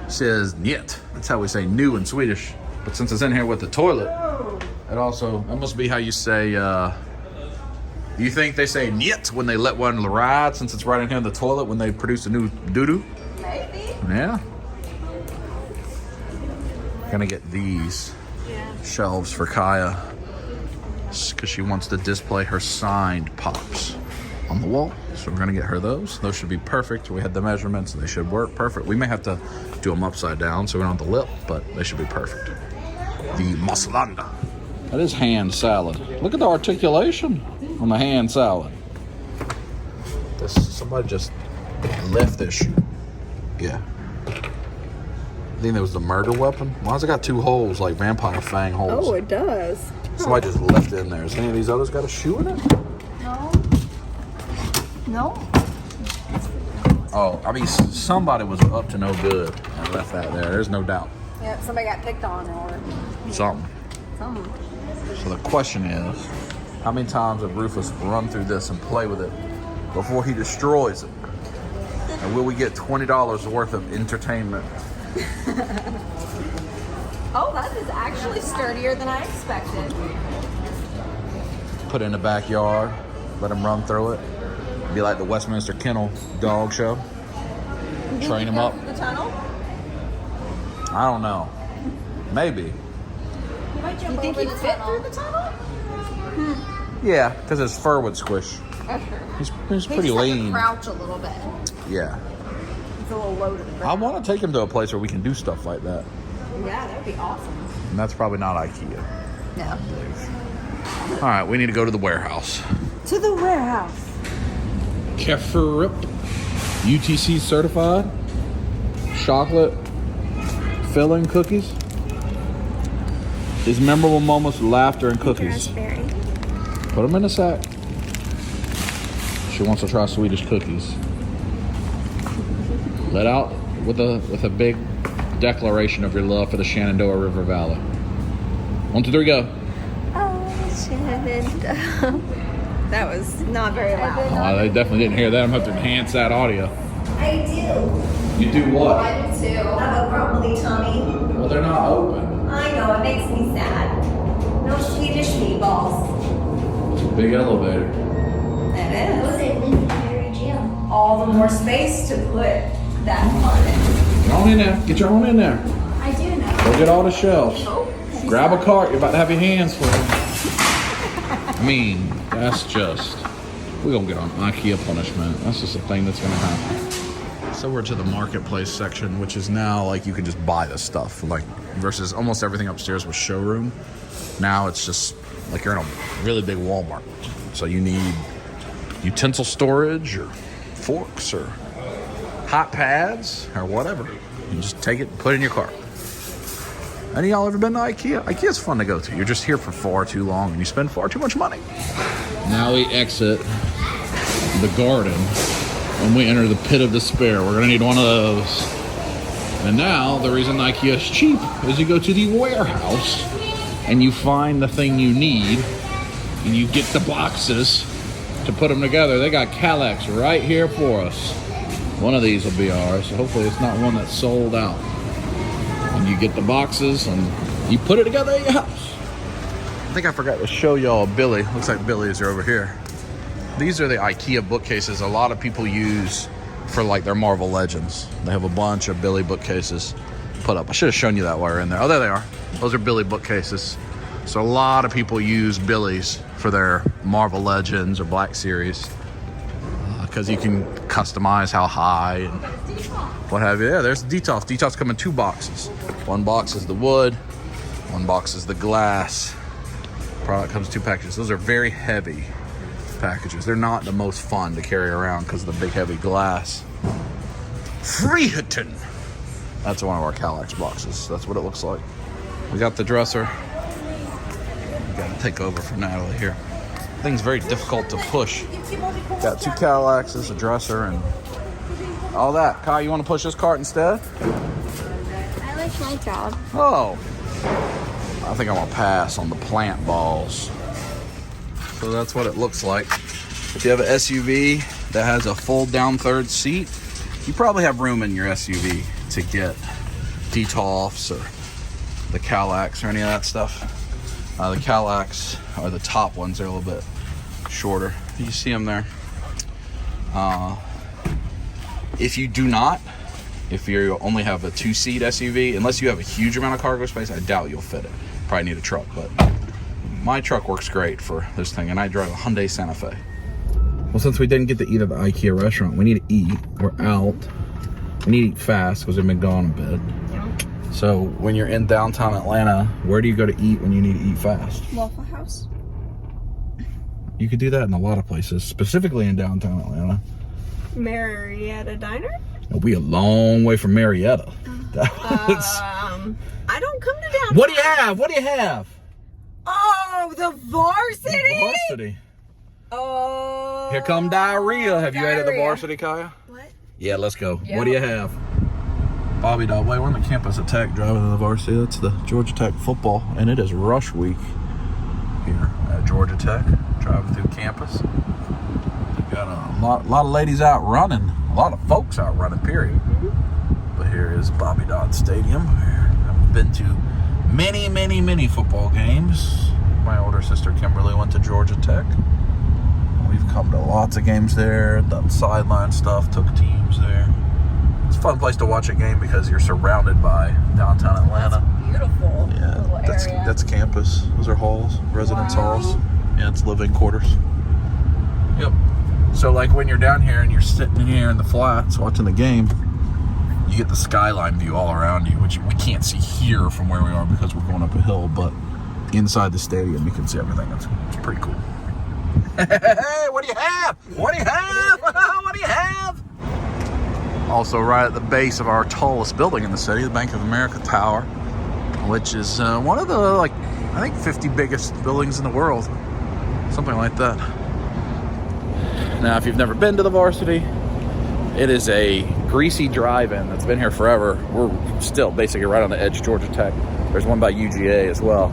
it says "niet." That's how we say "new" in Swedish. But since it's in here with the toilet, that must be how you say. Do you think they say "niet" when they let one ride, since it's right in here in the toilet when they produce a new doo-doo? Maybe. Yeah. Gonna get these shelves for Kaya, because she wants to display her signed pops on the wall. So we're gonna get her those. Those should be perfect. We had the measurements and they should work perfect. We may have to do them upside down so we don't have the lip, but they should be perfect. The maslanda. That is hand salad. Look at the articulation on the hand salad. Somebody just left this. Yeah. I think that was the murder weapon. Why has it got two holes like vampire fang holes? Oh, it does. Somebody just left it in there. Has any of these others got a shoe in it? No. No. Oh, I mean, somebody was up to no good and left that there. There's no doubt. Yeah, somebody got picked on or Something. something. So the question is, how many times did Rufus run through this and play with it before he destroys it? And will we get $20 worth of entertainment? Oh, that is actually sturdier than I expected. Put it in the backyard, let him run through it. Be like the Westminster Kennel dog show. Train him up. The tunnel? I don't know. Maybe. You might jump You think over he'd the fit tunnel. through the tunnel? Yeah, because his fur would squish. That's true. He's He pretty just had to lean. crouch a little bit. Yeah. It's a little low to the I ground. want to take him to a place where we can do stuff like that. Yeah, that would be awesome. And that's probably not IKEA. No. All right, we need to go to the warehouse. To the warehouse. Kefirip, UTC certified, chocolate filling cookies. These memorable moments with laughter and cookies. Raspberry. Put them in a sack. She wants to try Swedish cookies. Let out with a big declaration of your love for the Shenandoah River Valley. 1, 2, 3, go. Oh, Shenandoah. That was not very loud. Oh, they definitely didn't hear that. I'm going to have to enhance that audio. I do. You do what? I do too. I have a grumbly tummy. Well, they're not open. I know, it makes me sad. No Swedish meatballs. It's a big elevator. It Look is. at Lincoln Gym. All the more space to put that part in. Get on in there. Get your own in there. I do know. Go get all the shelves. Grab a cart. You're about to have your hands full. I mean, that's just... We're going to get on IKEA punishment. That's just a thing that's going to happen. So we're to the marketplace section, which is now like you can just buy this stuff. Like versus almost everything upstairs was showroom. Now it's just like you're in a really big Walmart. So you need utensil storage or forks or hot pads or whatever. You just take it and put it in your cart. Any of y'all ever been to IKEA? IKEA's fun to go to. You're just here for far too long and you spend far too much money. Now we exit the garden and we enter the pit of despair. We're gonna need one of those. And now the reason IKEA is cheap is you go to the warehouse and you find the thing you need and you get the boxes to put them together. They got Kallax right here for us. One of these will be ours. So hopefully it's not one that's sold out. And you get the boxes and you put it together at your house. I think I forgot to show y'all Billy. Looks like Billy's are over here. These are the IKEA bookcases a lot of people use for like their Marvel Legends. They have a bunch of Billy bookcases put up. I should have shown you that while we're in there. Oh, there they are. Those are Billy bookcases. So a lot of people use Billy's for their Marvel Legends or Black Series because you can customize how high and what have you. Yeah, there's the Detolf. Detolf's come in 2 boxes. One box is the wood, one box is the glass. Product comes in 2 packages. Those are very heavy packages. They're not the most fun to carry around because of the big heavy glass. Rhidilen. That's one of our Kallax boxes. That's what it looks like. We got the dresser. We got to take over for Natalie here. Thing's very difficult to push. Got 2 Kallaxes, a dresser, and all that. Kai, you want to push this cart instead? I like my job. Oh. I think I'm going to pass on the plant balls. So that's what it looks like. If you have an SUV that has a fold down third seat, you probably have room in your SUV to get Detolfs or the Kallax or any of that stuff. The Kallax are the top ones. They're a little bit shorter. You see them there. If you do not, if you only have a 2-seat SUV, unless you have a huge amount of cargo space, I doubt you'll fit it. Probably need a truck, but my truck works great for this thing, and I drive a Hyundai Santa Fe. Well, since we didn't get to eat at the IKEA restaurant, we need to eat. We're out. We need to eat fast because we've been gone a bit. So when you're in downtown Atlanta, where do you go to eat when you need to eat fast? Waffle House. You could do that in a lot of places, specifically in downtown Atlanta. Marietta Diner? We a long way from Marietta. I don't come to downtown. What do you have? What do you have? Oh, the Varsity? Varsity. Oh. Here come diarrhea. Have you ate at the Varsity, Kaya? What? Yeah, let's go. Yeah. What do you have? Bobby Dog. Wait, we're on the campus at Tech driving to the Varsity. That's the Georgia Tech football, and it is rush week here at Georgia Tech. Driving through campus. We've got a lot of ladies out running, a lot of folks out running, period. But here is Bobby Dodd Stadium. I've been to many football games. My older sister Kimberly went to Georgia Tech. We've come to lots of games there, done sideline stuff, took teams there. It's a fun place to watch a game because you're surrounded by downtown Atlanta. Beautiful. Yeah, that's campus. Those are halls, residence halls. Yeah, it's living quarters. Yep. So like when you're down here and you're sitting here in the flats watching the game, you get the skyline view all around you, which we can't see here from where we are because we're going up a hill, but inside the stadium you can see everything. It's pretty cool. Hey, what do you have? What do you have? What do you have? Also right at the base of our tallest building in the city, the Bank of America Tower, which is one of the, I think 50 biggest buildings in the world. Something like that. Now, if you've never been to the Varsity, it is a greasy drive-in that's been here forever. We're still basically right on the edge of Georgia Tech. There's one by UGA as well.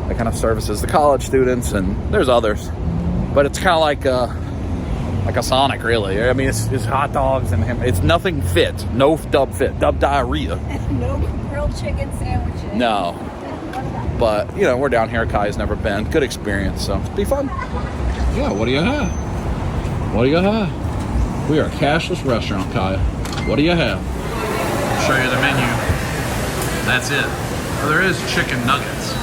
That kind of services the college students, and there's others. But it's kind of like a Sonic, really. I mean, it's hot dogs and it's nothing fit. No dub fit. Dub diarrhea. No grilled chicken sandwiches. No. But, you know, we're down here. Kai's never been. Good experience, so it'll be fun. Yeah, what do you have? What do you have? We are a cashless restaurant, Kaya. What do you have? I'll show you the menu. That's it. Well, there is chicken nuggets.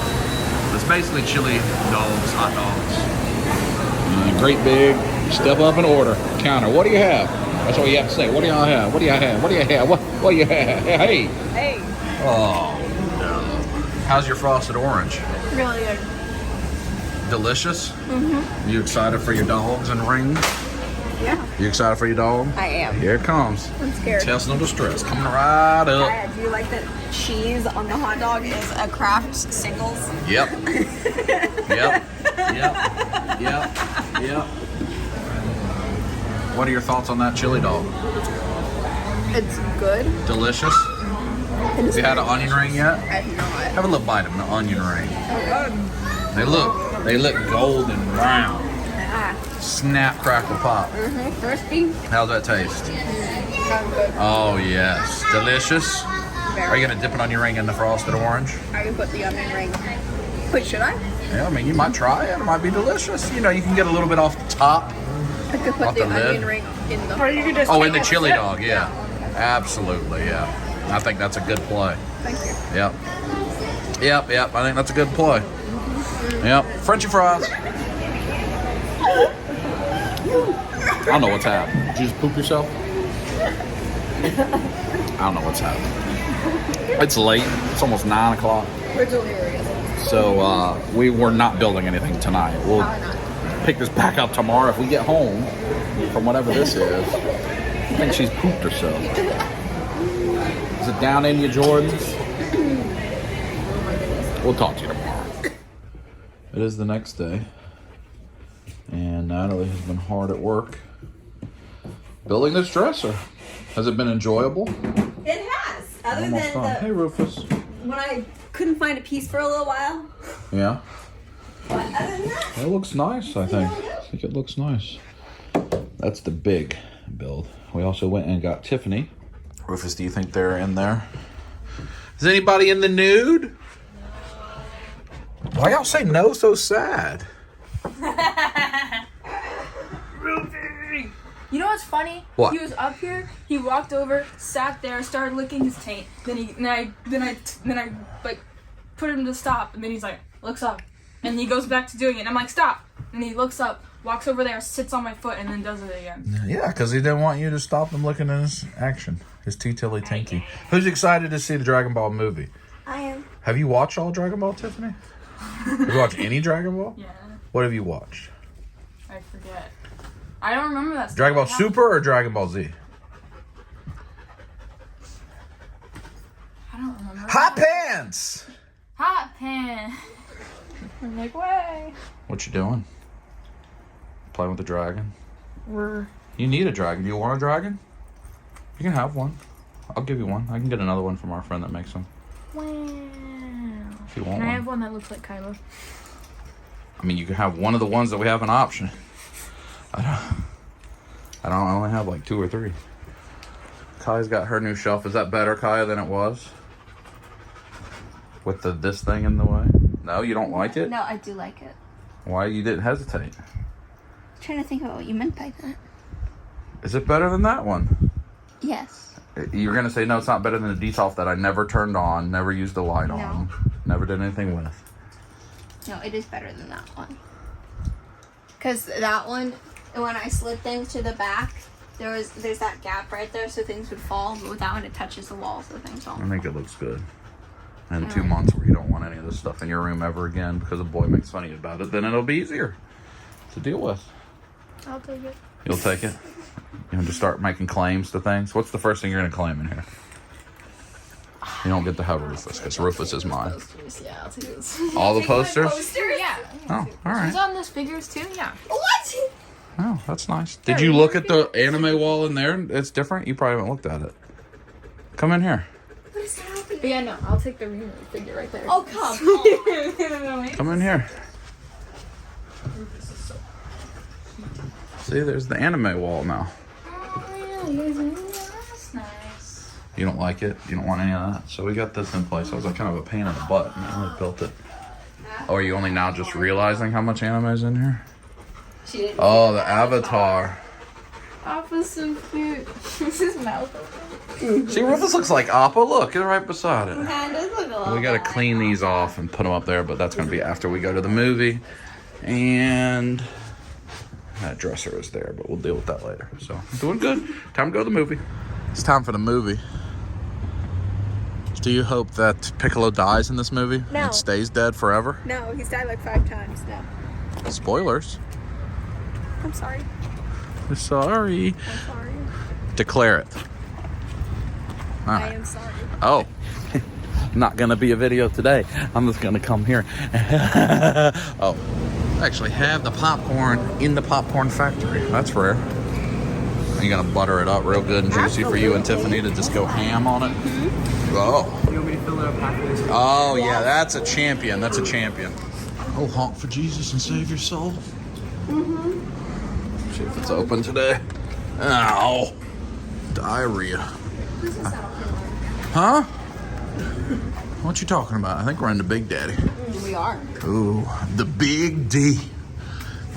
It's basically chili dogs, hot dogs. Great big, step up and order. Counter. What do you have? That's what you have to say. What do y'all have? What do y'all have? What do you have? What do you have? Hey. Hey. Oh, no. How's your frosted orange? Really good. Delicious? Mm-hmm. You excited for your dogs and rings? Yeah. You excited for your dog? I am. Here it comes. I'm scared. Test no distress. Coming right up. Kaya, do you like that cheese on the hot dog is a Kraft Singles? Yep. Yep. Yep. Yep. What are your thoughts on that chili dog? It's good. Delicious. Have you had an onion ring yet? I have not. Have a little bite of an onion ring. Oh, They look golden brown. Ah. Snap, crackle, pop. Crispy. How's that taste? Sounds good. Oh yes, delicious. Are you gonna dip it on your ring in the frosted orange? I can put the onion ring. Wait, should I? Yeah, I mean you might try it. It might be delicious. You know, you can get a little bit off the top. I could put Off the the lid? onion ring in the. Or you could just. Oh, in the chili dog, yeah. Absolutely, yeah. I think that's a good play. Thank you. Yep. Yep. I think that's a good play. Yep. Frenchy fries. I don't know what's happening. Did you just poop yourself? I don't know what's happening. It's late. It's almost 9 o'clock. We're delirious. So we were not building anything tonight. We'll Probably not. pick this back up tomorrow if we get home from whatever this is. I think she's pooped herself. Is it down in you, Jordans? We'll talk to you tomorrow. It is the next day, and Natalie has been hard at work building this dresser. Has it been enjoyable? It has. Other Almost than done. Hey, Rufus. when I couldn't find a piece for a little while. Yeah. But other than that, It looks nice, I think. I think it looks nice. That's the big build. We also went and got Tiffany. Rufus, do you think they're in there? Is anybody in the nude? Why y'all say no so sad? You know what's funny? What? He was up here. He walked over, sat there, started licking his taint. Then I like put him to stop, and then he's like, looks up, and he goes back to doing it. And I'm like, stop. And he looks up, walks over there, sits on my foot, and then does it again. Yeah, because he didn't want you to stop him looking at his action. His T-Tilly Tinky. Who's excited to see the Dragon Ball movie? I am. Have you watched all Dragon Ball, Tiffany? Have you watched any Dragon Ball? Yeah, What have you watched? I forget. I don't remember that stuff. Dragon Ball Super or Dragon Ball Z? I don't remember. Hot Pants! Hot pan. I'm like, way. What you doing? Playing with the dragon? We're You need a dragon. Do you want a dragon? You can have one. I'll give you one. I can get another one from our friend that makes them. wow. If you want Can I one. have one that looks like Kylo? I mean, you can have one of the ones that we have an option. I only have like 2 or 3. Kaya's got her new shelf. Is that better, Kaya, than it was? With this thing in the way? No, you don't like it? No, I do like it. Why you didn't hesitate? I'm trying to think of what you meant by that. Is it better than that one? Yes. You're gonna say no, it's not better than the Detolf that I never turned on, never used the light on, never did anything with. No, it is better than that one. Because that one, when I slid things to the back, there's that gap right there so things would fall, but with that one it touches the wall so things don't. I think it looks good. And 2 months where you don't want any of this stuff in your room ever again because a boy makes fun of you about it, then it'll be easier to deal with. I'll take it. You'll take it? You know, just start making claims to things. What's the first thing you're gonna claim in here? You don't get to have Rufus because Rufus is mine. Posters, yeah, I'll take this. All the posters? Yeah. Oh, all right. It's on this figures too, yeah. What? Oh, that's nice. Did you look at the anime wall in there? It's different? You probably haven't looked at it. Come in here. What is happening? But yeah, no, I'll take the real figure right there. Oh, come on. Come in here. See, there's the anime wall now. Oh, yeah, that's nice. You don't like it? You don't want any of that? So we got this in place. I was like kind of a pain in the butt, and I built it. Oh, are you only now just realizing how much anime is in here? She didn't. Oh, the Avatar. Appa's so cute. Is his mouth open? See, Rufus looks like Appa. Look, it's right beside it. That does look a lot. We got to clean these off and put them up there, but that's going to be after we go to the movie. And that dresser is there, but we'll deal with that later. So, doing good. Time to go to the movie. It's time for the movie. Do you hope that Piccolo dies in this movie? No. And stays dead forever? No, he's died like 5 times now. Spoilers. I'm sorry. We're sorry. I'm sorry. Declare it. All I right. am sorry. Oh. Not gonna be a video today. I'm just gonna come here. Oh. I actually have the popcorn in the popcorn factory. That's rare. You're gonna butter it up real good and juicy for you and Tiffany to just go ham on it. Oh. You want me to fill it up halfway? Oh yeah, that's a champion. That's a champion. Oh, honk for Jesus and save your soul. See if it's open today. Ow. Diarrhea. Huh? What you talking about? I think we're in the Big Daddy. We are. Ooh, the Big D.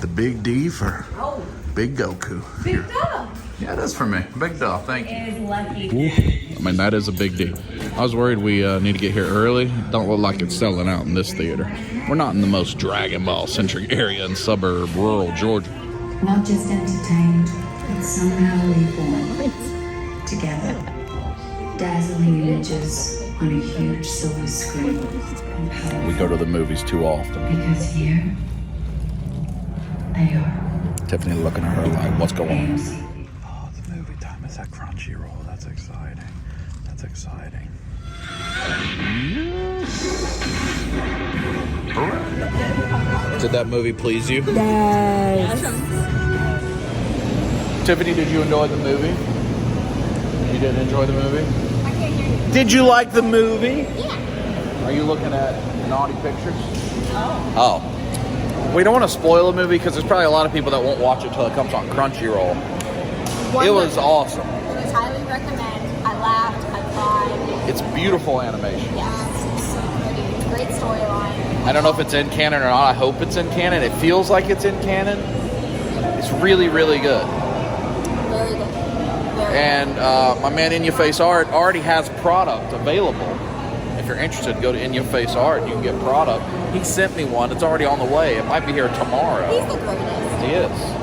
The Big D for Big Goku. Big dog. Yeah, that's for me. Big dog, thank you. Is lucky. I mean, that is a big D. I was worried we need to get here early. Don't look like it's selling out in this theater. We're not in the most Dragon Ball centric area in suburb rural Georgia. Not just entertained, but somehow reborn. Together. Dazzling images on a huge silver screen. And We go to the movies too often. because here, they are. Tiffany looking at her like, what's going on? AMC. Oh, the movie time is that Crunchyroll. That's exciting. That's exciting. Did that movie please you? Tiffany, did you enjoy the movie? You didn't enjoy the movie? I can't hear you. Did you like the movie? Yeah. Are you looking at naughty pictures? Oh. We don't want to spoil a movie because there's probably a lot of people that won't watch it until it comes on Crunchyroll. It was awesome. It was highly recommend. I laughed. I cried. It's beautiful animation. Yes, it's so pretty. Great storyline. I don't know if it's in canon or not. I hope it's in canon. It feels like it's in canon. It's really, really good. Very good. Very And my man In Your Face Art already has product available. If you're interested, go to In Your Face Art. You can get product. He sent me one. It's already on the way. It might be here tomorrow. He's the greatest. He is.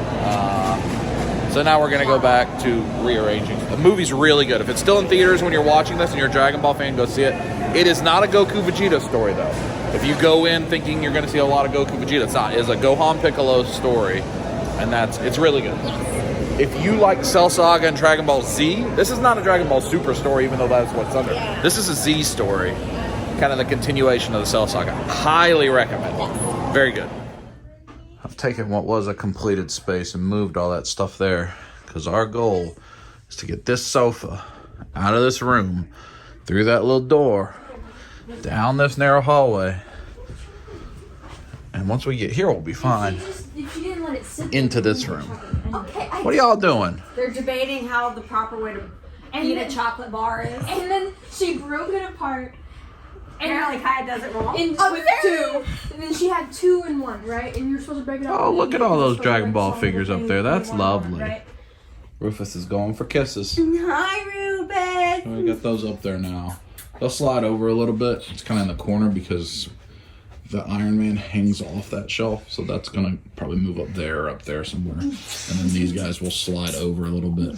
So now we're going to go back to Rearranging. The movie's really good. If it's still in theaters when you're watching this and you're a Dragon Ball fan, go see it. It is not a Goku Vegeta story, though. If you go in thinking you're going to see a lot of Goku Vegeta, it's not. It's a Gohan Piccolo story, and it's really good. If you like Cell Saga and Dragon Ball Z, this is not a Dragon Ball Super story, even though that's what's under. This is a Z story, kind of the continuation of the Cell Saga. Highly recommend. Very good. I've taken what was a completed space and moved all that stuff there because our goal is to get this sofa out of this room, through that little door, down this narrow hallway, and once we get here, we'll be fine. If you didn't let it sit Into this room. Okay. What are y'all doing? They're debating how the proper way to eat a chocolate bar is. And then she broke it apart. Apparently Kaya does it wrong. And with two. And then she had 2 in 1, right? And you're supposed to break it up. Oh, and look then at all you're those supposed to Dragon Ball solve figures the up thing there. in That's 1, lovely. right? Rufus is going for kisses. Hi, Ruben. We got those up there now. They'll slide over a little bit. It's kind of in the corner because the Iron Man hangs off that shelf. So that's going to probably move up there somewhere. And then these guys will slide over a little bit.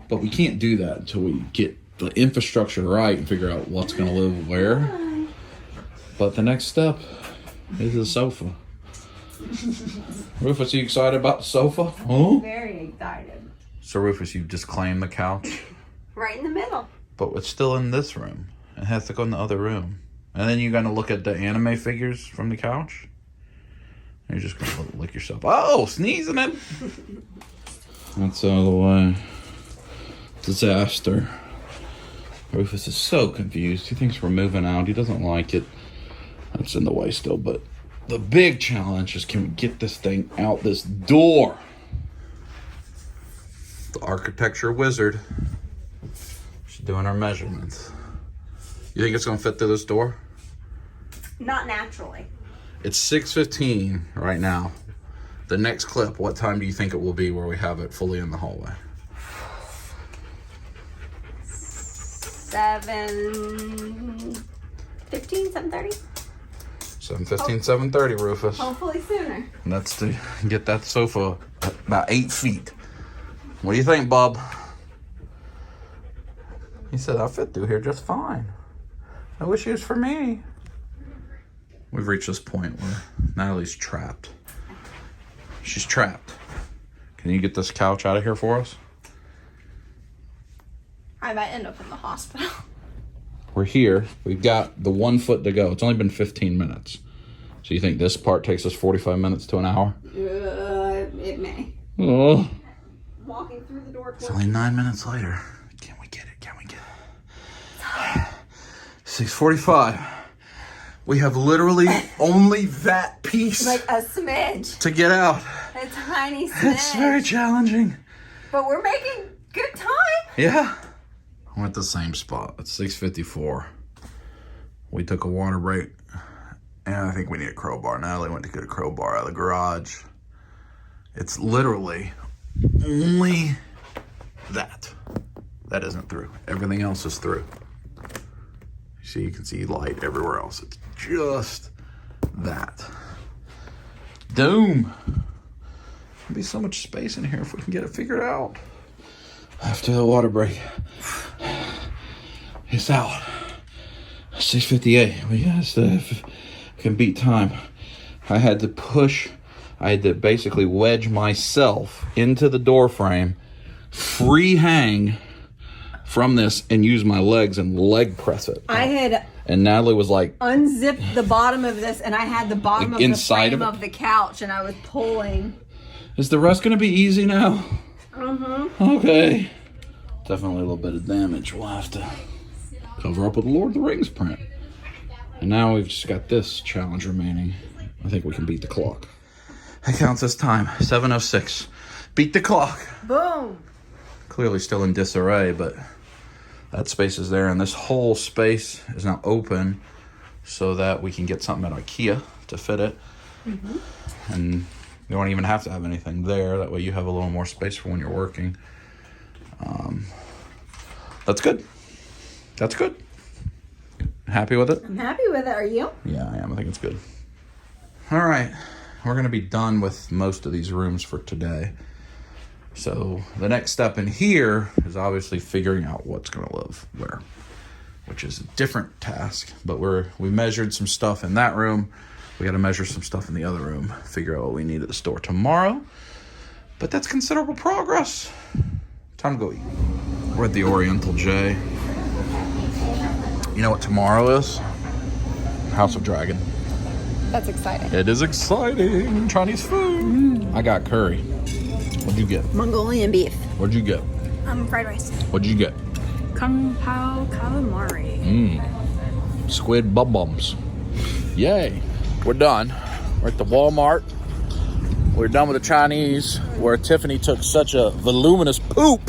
But we can't do that until we get the infrastructure right and figure out what's going to live where. But the next step is the sofa. Rufus, are you excited about the sofa? Huh? Very excited. So Rufus, you've just claimed the couch, Right in the middle. but it's still in this room. It has to go in the other room. And then you're going to look at the anime figures from the couch? And you're just going to lick yourself. Oh, sneezing it! That's out of the way. Disaster. Rufus is so confused. He thinks we're moving out. He doesn't like it. That's in the way still, but the big challenge is, can we get this thing out this door? The architecture wizard. She's doing her measurements. You think it's gonna fit through this door? Not naturally. It's 6:15 right now. The next clip, what time do you think it will be where we have it fully in the hallway? 7:15, 7:30. 7:15, 7:30, Rufus. Hopefully sooner. And that's to get that sofa about 8 feet. What do you think, Bob? He said, I'll fit through here just fine. No issues for me. We've reached this point where Natalie's trapped. She's trapped. Can you get this couch out of here for us? I might end up in the hospital. We're here. We've got the 1 foot to go. It's only been 15 minutes. So you think this part takes us 45 minutes to an hour? It may. Oh. Walking through the door. It's only 9 minutes later. Can we get it? Can we get it? 6:45. We have literally only that piece Like a smidge. to get out. A tiny smidge. It's very challenging. But we're making good time. Yeah. We're at the same spot. It's 6:54. We took a water break. And I think we need a crowbar. Natalie went to get a crowbar out of the garage. It's literally only that. That isn't through. Everything else is through. See, you can see light everywhere else. It's just that. Doom. There'll be so much space in here if we can get it figured out. After the water break. It's out. 6:58. We can beat time. I had to basically wedge myself into the door frame, free hang from this, and use my legs and leg press it. I had And Natalie was like, unzipped the bottom of this, and I had the bottom of the inside frame of it? of the couch, and I was pulling. is the rest going to be easy now? Mm-hmm. Okay. Definitely a little bit of damage. We'll have to cover up with the Lord of the Rings print. And now we've just got this challenge remaining. I think we can beat the clock. That counts as time. 7:06. Beat the clock. Boom. Clearly still in disarray, but that space is there. And this whole space is now open so that we can get something at IKEA to fit it. Mm-hmm. And you don't even have to have anything there. That way you have a little more space for when you're working. That's good. That's good. Happy with it? I'm happy with it. Are you? Yeah, I am. I think it's good. All right. We're going to be done with most of these rooms for today. So the next step in here is obviously figuring out what's going to live where, which is a different task. But we measured some stuff in that room. We got to measure some stuff in the other room, figure out what we need at the store tomorrow. But that's considerable progress. Time to go eat. We're at the Oriental J. You know what tomorrow is? House of Dragon. That's exciting. It is exciting. Chinese food. I got curry. What'd you get? Mongolian beef. What'd you get? Fried rice. What'd you get? Kung Pao calamari. Squid bum bums. Yay. We're done. We're at the Walmart. We're done with the Chinese, where Tiffany took such a voluminous poop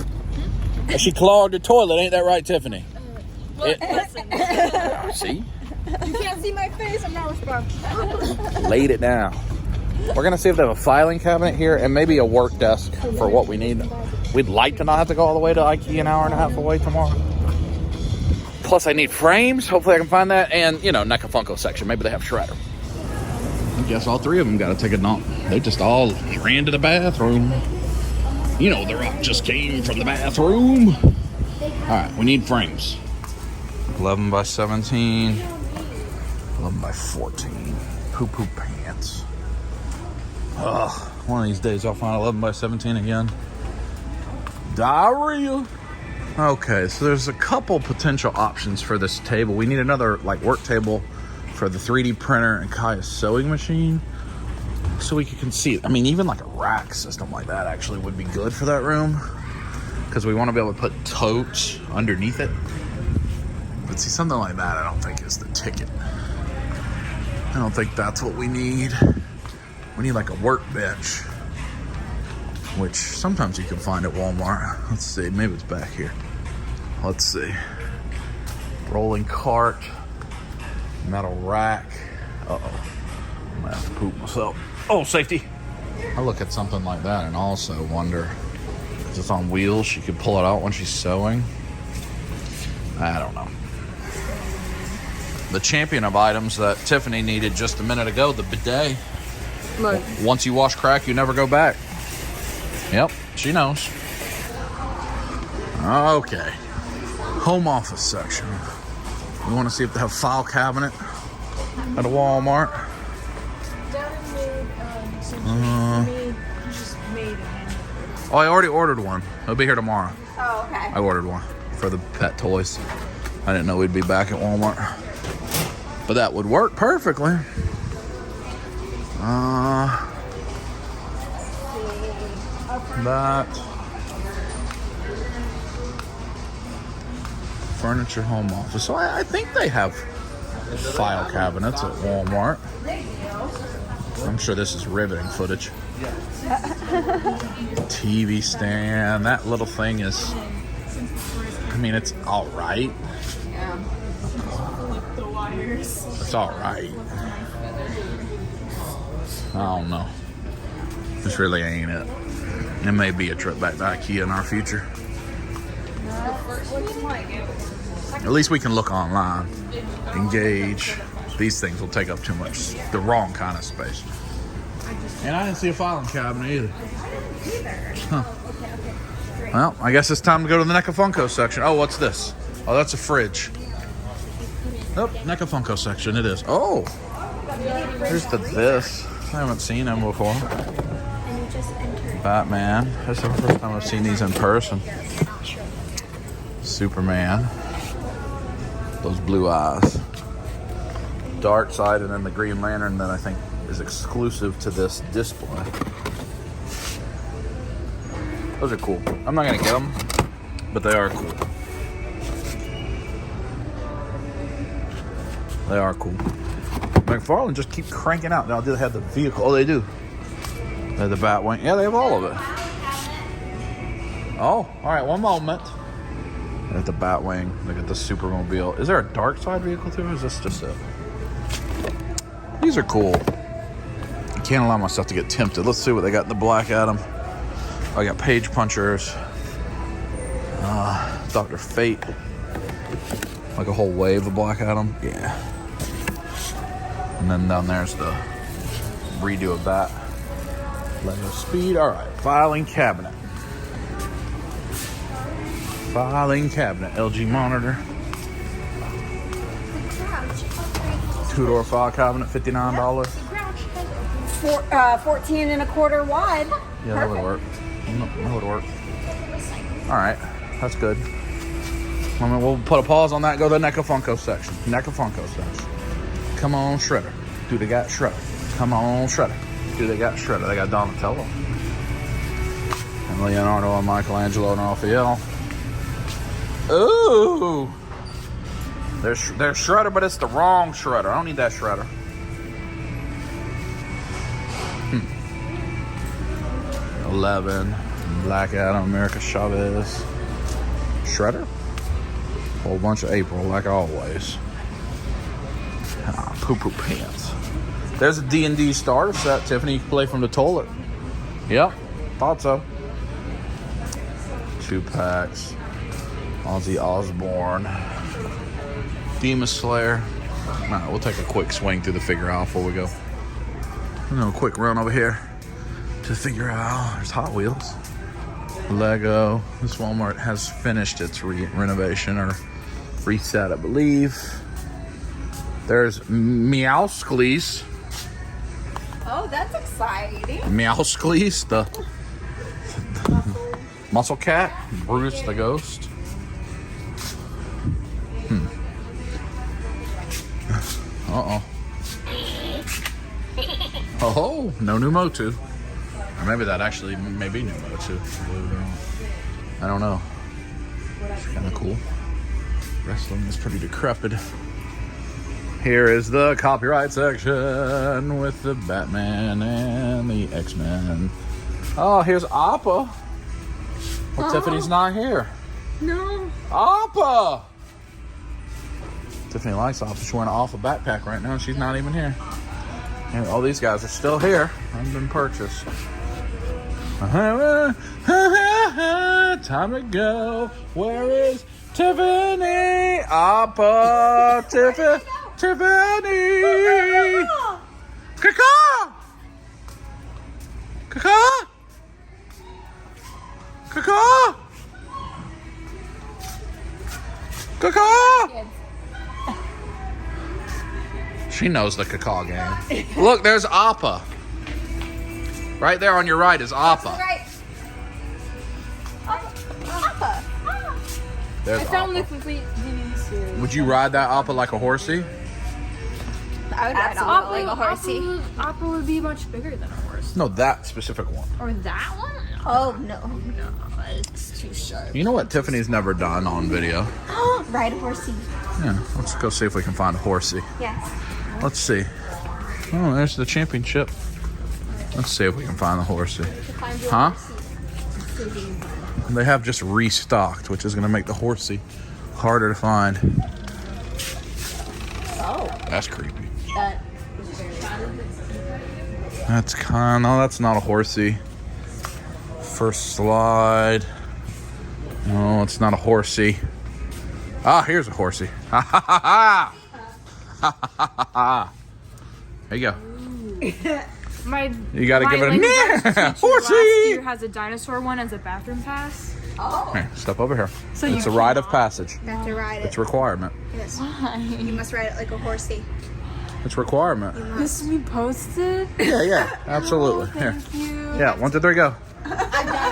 that she clogged the toilet. Ain't that right, Tiffany? See? You can't see my face. I'm not responsible. Laid it down. We're going to see if they have a filing cabinet here and maybe a work desk for what we need. We'd like to not have to go all the way to IKEA, an hour and a half away tomorrow. Plus, I need frames. Hopefully, I can find that. And, NECA Funko section. Maybe they have Shredder. I guess all three of them got to take a dump. They just all ran to the bathroom. The Rock just came from the bathroom. All right, we need frames. 11 by 17. 11 by 14. Poo-poo pants. Ugh, one of these days I'll find 11 by 17 again. Diarrhea. Okay, so there's a couple potential options for this table. We need another work table for the 3D printer and Kaya's sewing machine, so we can see. I mean, even a rack system like that actually would be good for that room, because we want to be able to put totes underneath it. But see, something like that I don't think is the ticket. I don't think that's what we need. We need a workbench, which sometimes you can find at Walmart. Let's see, maybe it's back here. Let's see. Rolling cart, metal rack. Uh-oh, I'm gonna have to poop myself. Oh, safety. I look at something like that and also wonder, if it's on wheels, she could pull it out when she's sewing. I don't know. The champion of items that Tiffany needed just a minute ago, the bidet. Look. Once you wash crack, you never go back. Yep, she knows. Okay. Home office section. We want to see if they have file cabinet at a Walmart. Oh, I already ordered one. It'll be here tomorrow. Oh, okay. I ordered one for the pet toys. I didn't know we'd be back at Walmart. But that would work perfectly. That. Furniture home office. So I think they have file cabinets at Walmart. I'm sure this is riveting footage. TV stand. That little thing is, I mean, it's all right. Yeah. It's all right. I don't know. This really ain't it. It may be a trip back to IKEA in our future. At least we can look online, engage. These things will take up too much, the wrong kind of space. And I didn't see a filing cabinet either. Huh. Well, I guess it's time to go to the NECA Funko section. Oh, what's this? Oh, that's a fridge. Oh, NECA Funko section, it is. Oh, here's this. I haven't seen them before. Batman. This is the first time I've seen these in person. Superman. Those blue eyes. Dark Side, and then the Green Lantern that I think is exclusive to this display. Those are cool. I'm not gonna get them, but they are cool. They are cool. McFarlane just keep cranking out. Now, do they have the vehicle? Oh, they do. They have the Batwing. Yeah, they have all of it. Oh, all right. One moment. They have the Batwing. They got the Supermobile. Is there a Dark Side vehicle too, or is this just it? These are cool. I can't allow myself to get tempted. Let's see what they got in the Black Adam. I got Page Punchers. Dr. Fate. Like a whole wave of Black Adam. Yeah. And then down there's the redo of that. Lego Speed. All right. Filing cabinet. Filing cabinet. LG monitor. Two-door file cabinet, $59. 14 and a quarter wide. Yeah, that would work. That would work. All right. That's good. I mean, we'll put a pause on that. Go to the NECA Funko section. NECA Funko section. Come on, Shredder. Dude, they got Shredder. Come on, Shredder. Dude, they got Shredder. They got Donatello. And Leonardo and Michelangelo and Raphael. Ooh. There's Shredder, but it's the wrong Shredder. I don't need that Shredder. 11. Black Adam, America Chavez. Shredder? Whole bunch of April, like always. Poo-poo pants. There's a D&D starter set. Tiffany, you can play from the toilet. Yep, thought so. 2 packs. Ozzy Osbourne. Demon Slayer. Alright, we'll take a quick swing through the figure aisle before we go. A quick run over here to the figure aisle. There's Hot Wheels. Lego. This Walmart has finished its renovation or reset, I believe. There's Meowscles. Oh, that's exciting. Meowscles, the Muscle Cat. Brutus the Ghost. Uh-oh. Oh, no new Motu. Or maybe that actually may be new Motu. I don't know. It's kind of cool. Wrestling is pretty decrepit. Here is the copyright section with the Batman and the X-Men. Oh, here's Appa. Well, Tiffany's not here. No. Appa! Tiffany likes Appa. She's wearing an Alpha backpack right now. She's not even here. And all these guys are still here. Haven't been purchased. Time to go. Where is Tiffany? Appa, Tiffany. Caw! Caw! Caw! Caw! She knows the caw game. Look, there's Appa. Right there on your right is Appa. Right. There's I found the Appa. complete DVD series. Would you ride that Appa like a horsey? I would ride Appa like a horsey. Appa would be much bigger than a horse. No, that specific one. Or that one? Oh no, it's too sharp. You know what Tiffany's never done on video? Ride a horsey. Yeah, let's go see if we can find a horsey. Yes. Let's see. Oh, there's the championship. Let's see if we can find the horsey. Huh? They have just restocked, which is going to make the horsey harder to find. Oh. That's creepy. That That's kind of, no, that's not a horsey. First slide. No, it's not a horsey. Ah, here's a horsey. Ha ha ha ha! Ha ha ha ha! There you go. You gotta give it a horsey. Last year has a dinosaur one as a bathroom pass. Here, step over here. So It's you a rite of passage. you have to ride It's it. a requirement. Yes. You must ride it like a horsey. It's a requirement. This we posted. Yeah, absolutely. Here. Thank you. Yeah, 1, 2, 3, go.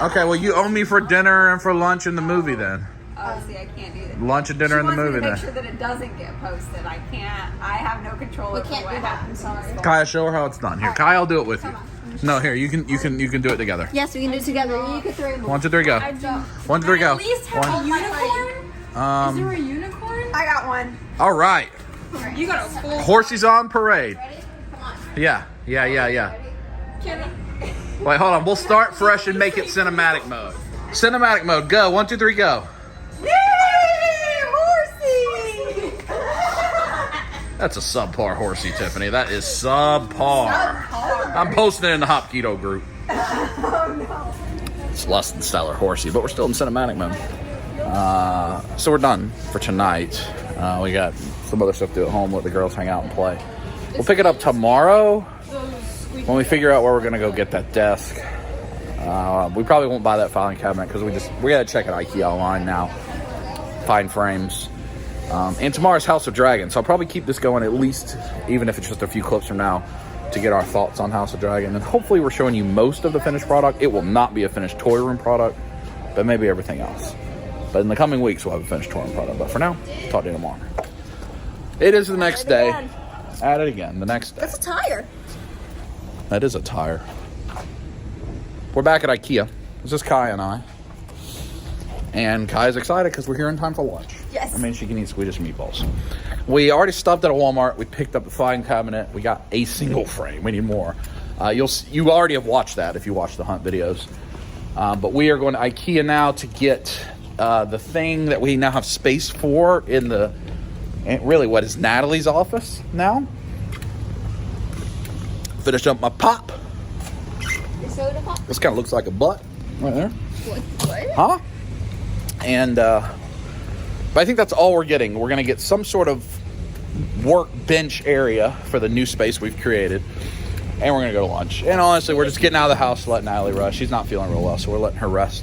Okay, well, you owe me for dinner and for lunch and the movie then. Oh, see, I can't do that. Lunch and dinner and the She wants movie me to make then. sure that it doesn't get posted. I can't. I have no control over can't what do that. I'm happens. sorry. Kaya, show her how it's done. Here, Kaya, I'll do it with you. No, here, you can do it together. Yes, we can do it together. You can throw 1, 2, 3, go. 1, 2, 3, go. At least have a unicorn. Is there a unicorn? I got one. All right. You got a full. Horses on parade. Yeah. Wait, hold on. We'll start fresh and make it cinematic mode. Cinematic mode. Go. 1, 2, 3, go. Horsey! That's a subpar horsey, Tiffany. That is subpar. I'm posting it in the Hop Keto group. It's less than stellar horsey, but we're still in cinematic mode. So we're done for tonight. We got some other stuff to do at home. Let the girls hang out and play. We'll pick it up tomorrow when we figure out where we're gonna go get that desk. We probably won't buy that filing cabinet because we gotta check at IKEA online now. Find frames. And tomorrow's House of Dragon, so I'll probably keep this going at least, even if it's just a few clips from now, to get our thoughts on House of Dragon. And hopefully we're showing you most of the finished product. It will not be a finished toy room product, but maybe everything else. But in the coming weeks, we'll have a finished toy room product. But for now, talk to you tomorrow. It is the next day. At it again, the next day. That's a tire. That is a tire. We're back at IKEA. This is Kai and I. And Kai's excited because we're here in time for lunch. Yes. I mean, she can eat Swedish meatballs. We already stopped at a Walmart. We picked up the filing cabinet. We got a single frame. We need more. You already have watched that if you watch the hunt videos. But we are going to IKEA now to get the thing that we now have space for in the, really what is Natalie's office now. Finished up my pop. Your soda pop? This kind of looks like a butt right there. What? Huh? And, but I think that's all we're getting. We're going to get some sort of workbench area for the new space we've created. And we're going to go to lunch. And honestly, we're just getting out of the house to let Natalie rest. She's not feeling real well, so we're letting her rest.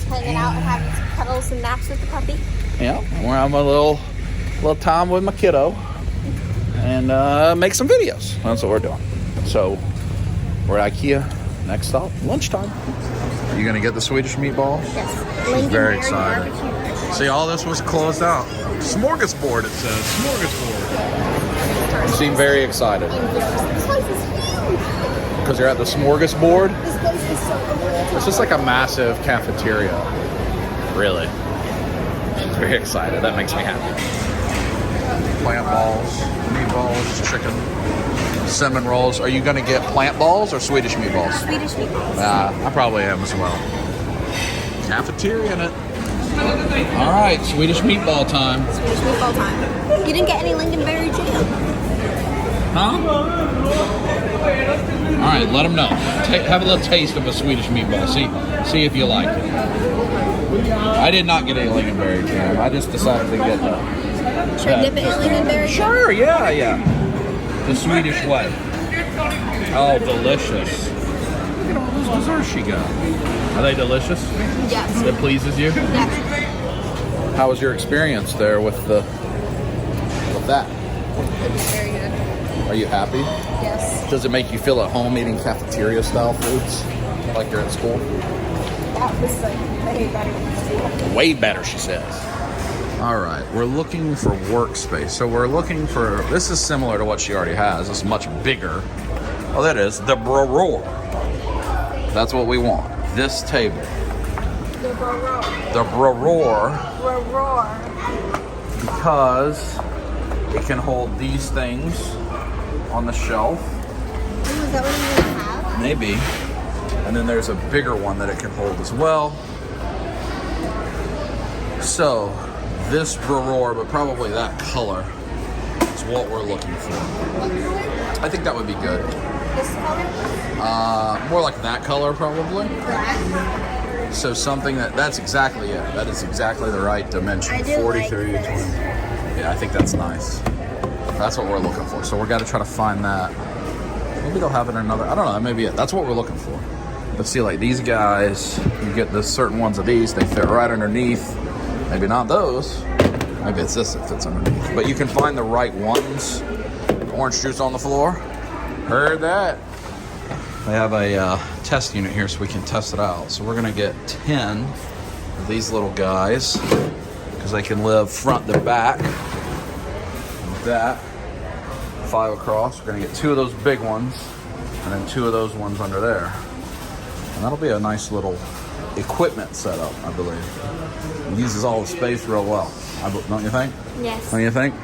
Hanging out and having some cuddles and naps with the puppy. Yeah, we're having a little time with my kiddo. And make some videos. That's what we're doing. So, we're at IKEA. Next stop, lunchtime. You going to get the Swedish meatballs? Yes. She's very excited. See, all this was closed out. Smorgasbord, it says. Smorgasbord. You seem very excited. This place is huge. Because you're at the smorgasbord? This place is so cool. It's just like a massive cafeteria. Really. She's very excited. That makes me happy. Plant balls, meatballs, chicken, cinnamon rolls. Are you going to get plant balls or Swedish meatballs? Swedish meatballs. I probably am as well. Cafeteria in it. All right, Swedish meatball time. Swedish meatball time. You didn't get any lingonberry jam. Huh? All right, let them know. Have a little taste of a Swedish meatball. See if you like it. I did not get any lingonberry jam. I just decided to get Should I dip it in lingonberry jam? Sure, yeah. The Swedish way. Oh, delicious. Look at all those desserts she got. Are they delicious? Yes. It pleases you? Yes. How was your experience there with that? It was very good. Are you happy? Yes. Does it make you feel at home eating cafeteria style foods like you're at school? that was like way better than this. Way better, she says. All right, we're looking for workspace. So we're looking for, this is similar to what she already has. It's much bigger. Oh, that is the Rearranging. That's what we want. This table. The Rearranging. The Rearranging, Rearranging. because it can hold these things on the shelf. Is that what you gonna have? Maybe. And then there's a bigger one that it can hold as well. So this Rearranging, but probably that color is what we're looking for. I think that would be good. This color? More like that color probably. Black? So something that's exactly it. That is exactly the right dimension. I do 43 like to 20. this. Yeah, I think that's nice. That's what we're looking for. So we're got to try to find that. Maybe they'll have it in another. I don't know. That may be it. That's what we're looking for. But see, like these guys, you get the certain ones of these. They fit right underneath. Maybe not those. Maybe it's this that fits underneath. But you can find the right ones. Orange juice on the floor. Heard that. They have a test unit here so we can test it out. So we're gonna get 10 of these little guys because they can live front to back. Like that. 5 across. We're gonna get 2 of those big ones and then 2 of those ones under there. And that'll be a nice little equipment setup, I believe. It uses all the space real well. Don't you think? Yes. Don't you think?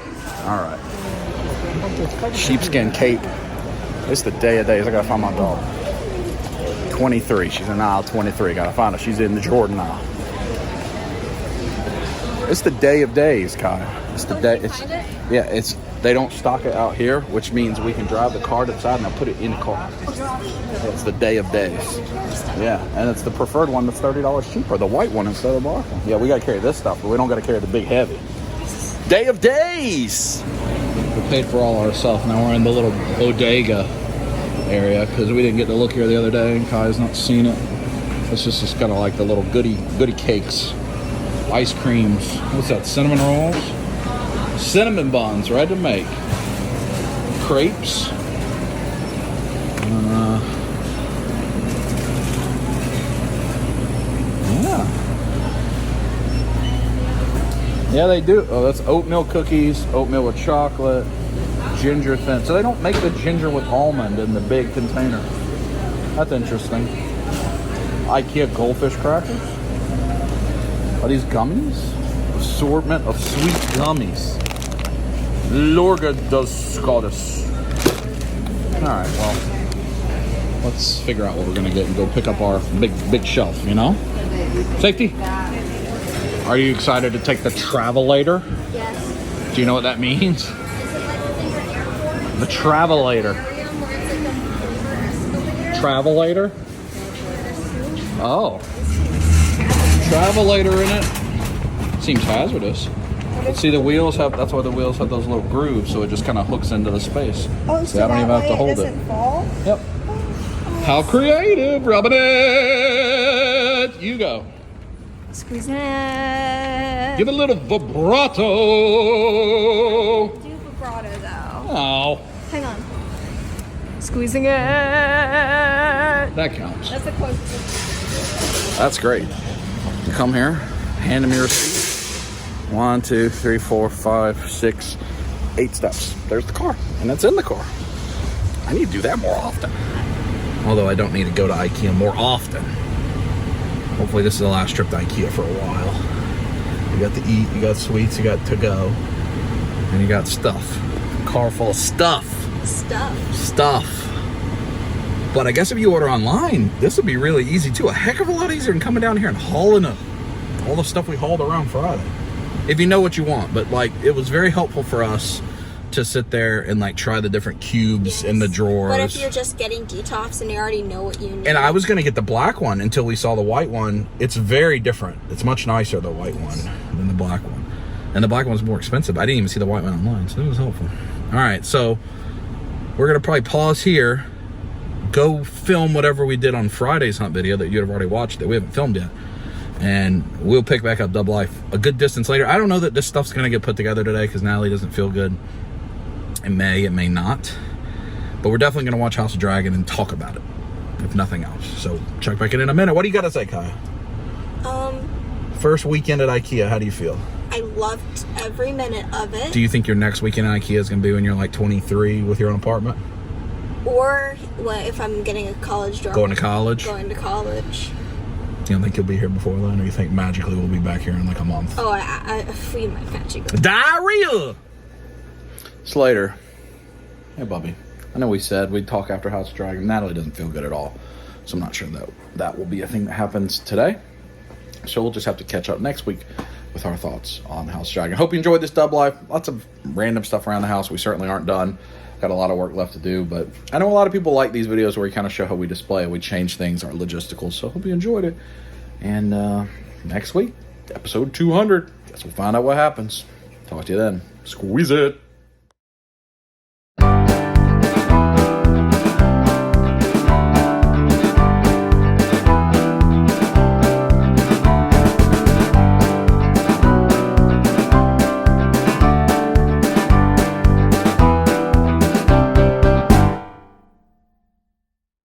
All right. Sheepskin cape. It's the day of days. I gotta find my dog. 23. She's in aisle 23. Gotta find her. She's in the Jordan aisle. It's the day of days, Kyle. It's the day. It's, yeah, it's. They don't stock it out here, which means we can drive the car to the side and I'll put it in the car. It's the day of days. Yeah, and it's the preferred one that's $30 cheaper. The white one instead of the black one. Yeah, we gotta carry this stuff, but we don't gotta carry the big heavy. Day of days. We paid for all our stuff. Now we're in the little bodega area because we didn't get to look here the other day and Kai's not seen it. It's just kind of like the little goodie cakes, ice creams. What's that? Cinnamon rolls, cinnamon buns, ready to make. Crepes. Yeah, they do. Oh, that's oatmeal cookies, oatmeal with chocolate, ginger thin. So they don't make the ginger with almond in the big container. That's interesting. IKEA goldfish crackers. Are these gummies? Assortment of sweet gummies. Lorga dos Scottis. Alright, well, let's figure out what we're gonna get and go pick up our big shelf, you know? Safety? Are you excited to take the Travelator? Yes. Do you know what that means? Is it like the thing for airport? The Travelator. Aquarium where it's like a Travelator? Oh. Travelator in it. Seems hazardous. But see, the wheels have, that's why the wheels have those little grooves, so it just kind of hooks into the space. Oh, See, I don't even have to hold it. doesn't fall? Yep. How creative, Robinette! You go. Squeezing it. Give it a little vibrato. Do vibrato though. Oh, Hang on. Squeezing it. that counts. That's the closest. That's great. You come here, hand me your receipt. 1, 2, 3, 4, 5, 6, 8 steps. There's the car, and it's in the car. I need to do that more often. Although I don't need to go to IKEA more often. Hopefully this is the last trip to IKEA for a while. You got to eat, you got sweets, you got to go, and you got stuff. Car full of stuff. Stuff. But I guess if you order online, this would be really easy too. A heck of a lot easier than coming down here and hauling all the stuff we hauled around Friday. If you know what you want. But like, it was very helpful for us to sit there and like try the different cubes in the drawers. But if you're just getting detox and you already know what you need. And I was going to get the black one until we saw the white one. It's very different. It's much nicer, the white one, than the black one. And the black one's more expensive. I didn't even see the white one online, so it was helpful. All right, so we're going to probably pause here, go film whatever we did on Friday's hunt video that you'd have already watched that we haven't filmed yet. And we'll pick back up Dub Life a good distance later. I don't know that this stuff's going to get put together today because Natalie doesn't feel good. It may not. But we're definitely going to watch House of Dragon and talk about it, if nothing else. So check back in a minute. What do you got to say, Kaya? First weekend at IKEA, how do you feel? I loved every minute of it. Do you think your next weekend at IKEA is going to be when you're like 23 with your own apartment? Or if I'm getting a college job. Going to college? Going to college. You don't think you'll be here before then, or you think magically we'll be back here in like a month? Oh, we might magically. Diarrhea! Slater. Hey, Bubby. I know we said we'd talk after House Dragon. Natalie doesn't feel good at all, so I'm not sure that will be a thing that happens today. So we'll just have to catch up next week with our thoughts on House Dragon. Hope you enjoyed this dub life. Lots of random stuff around the house. We certainly aren't done. Got a lot of work left to do, but I know a lot of people like these videos where we kind of show how we display, we change things, our logisticals. So hope you enjoyed it. And next week, episode 200. Guess we'll find out what happens. Talk to you then. Squeeze it.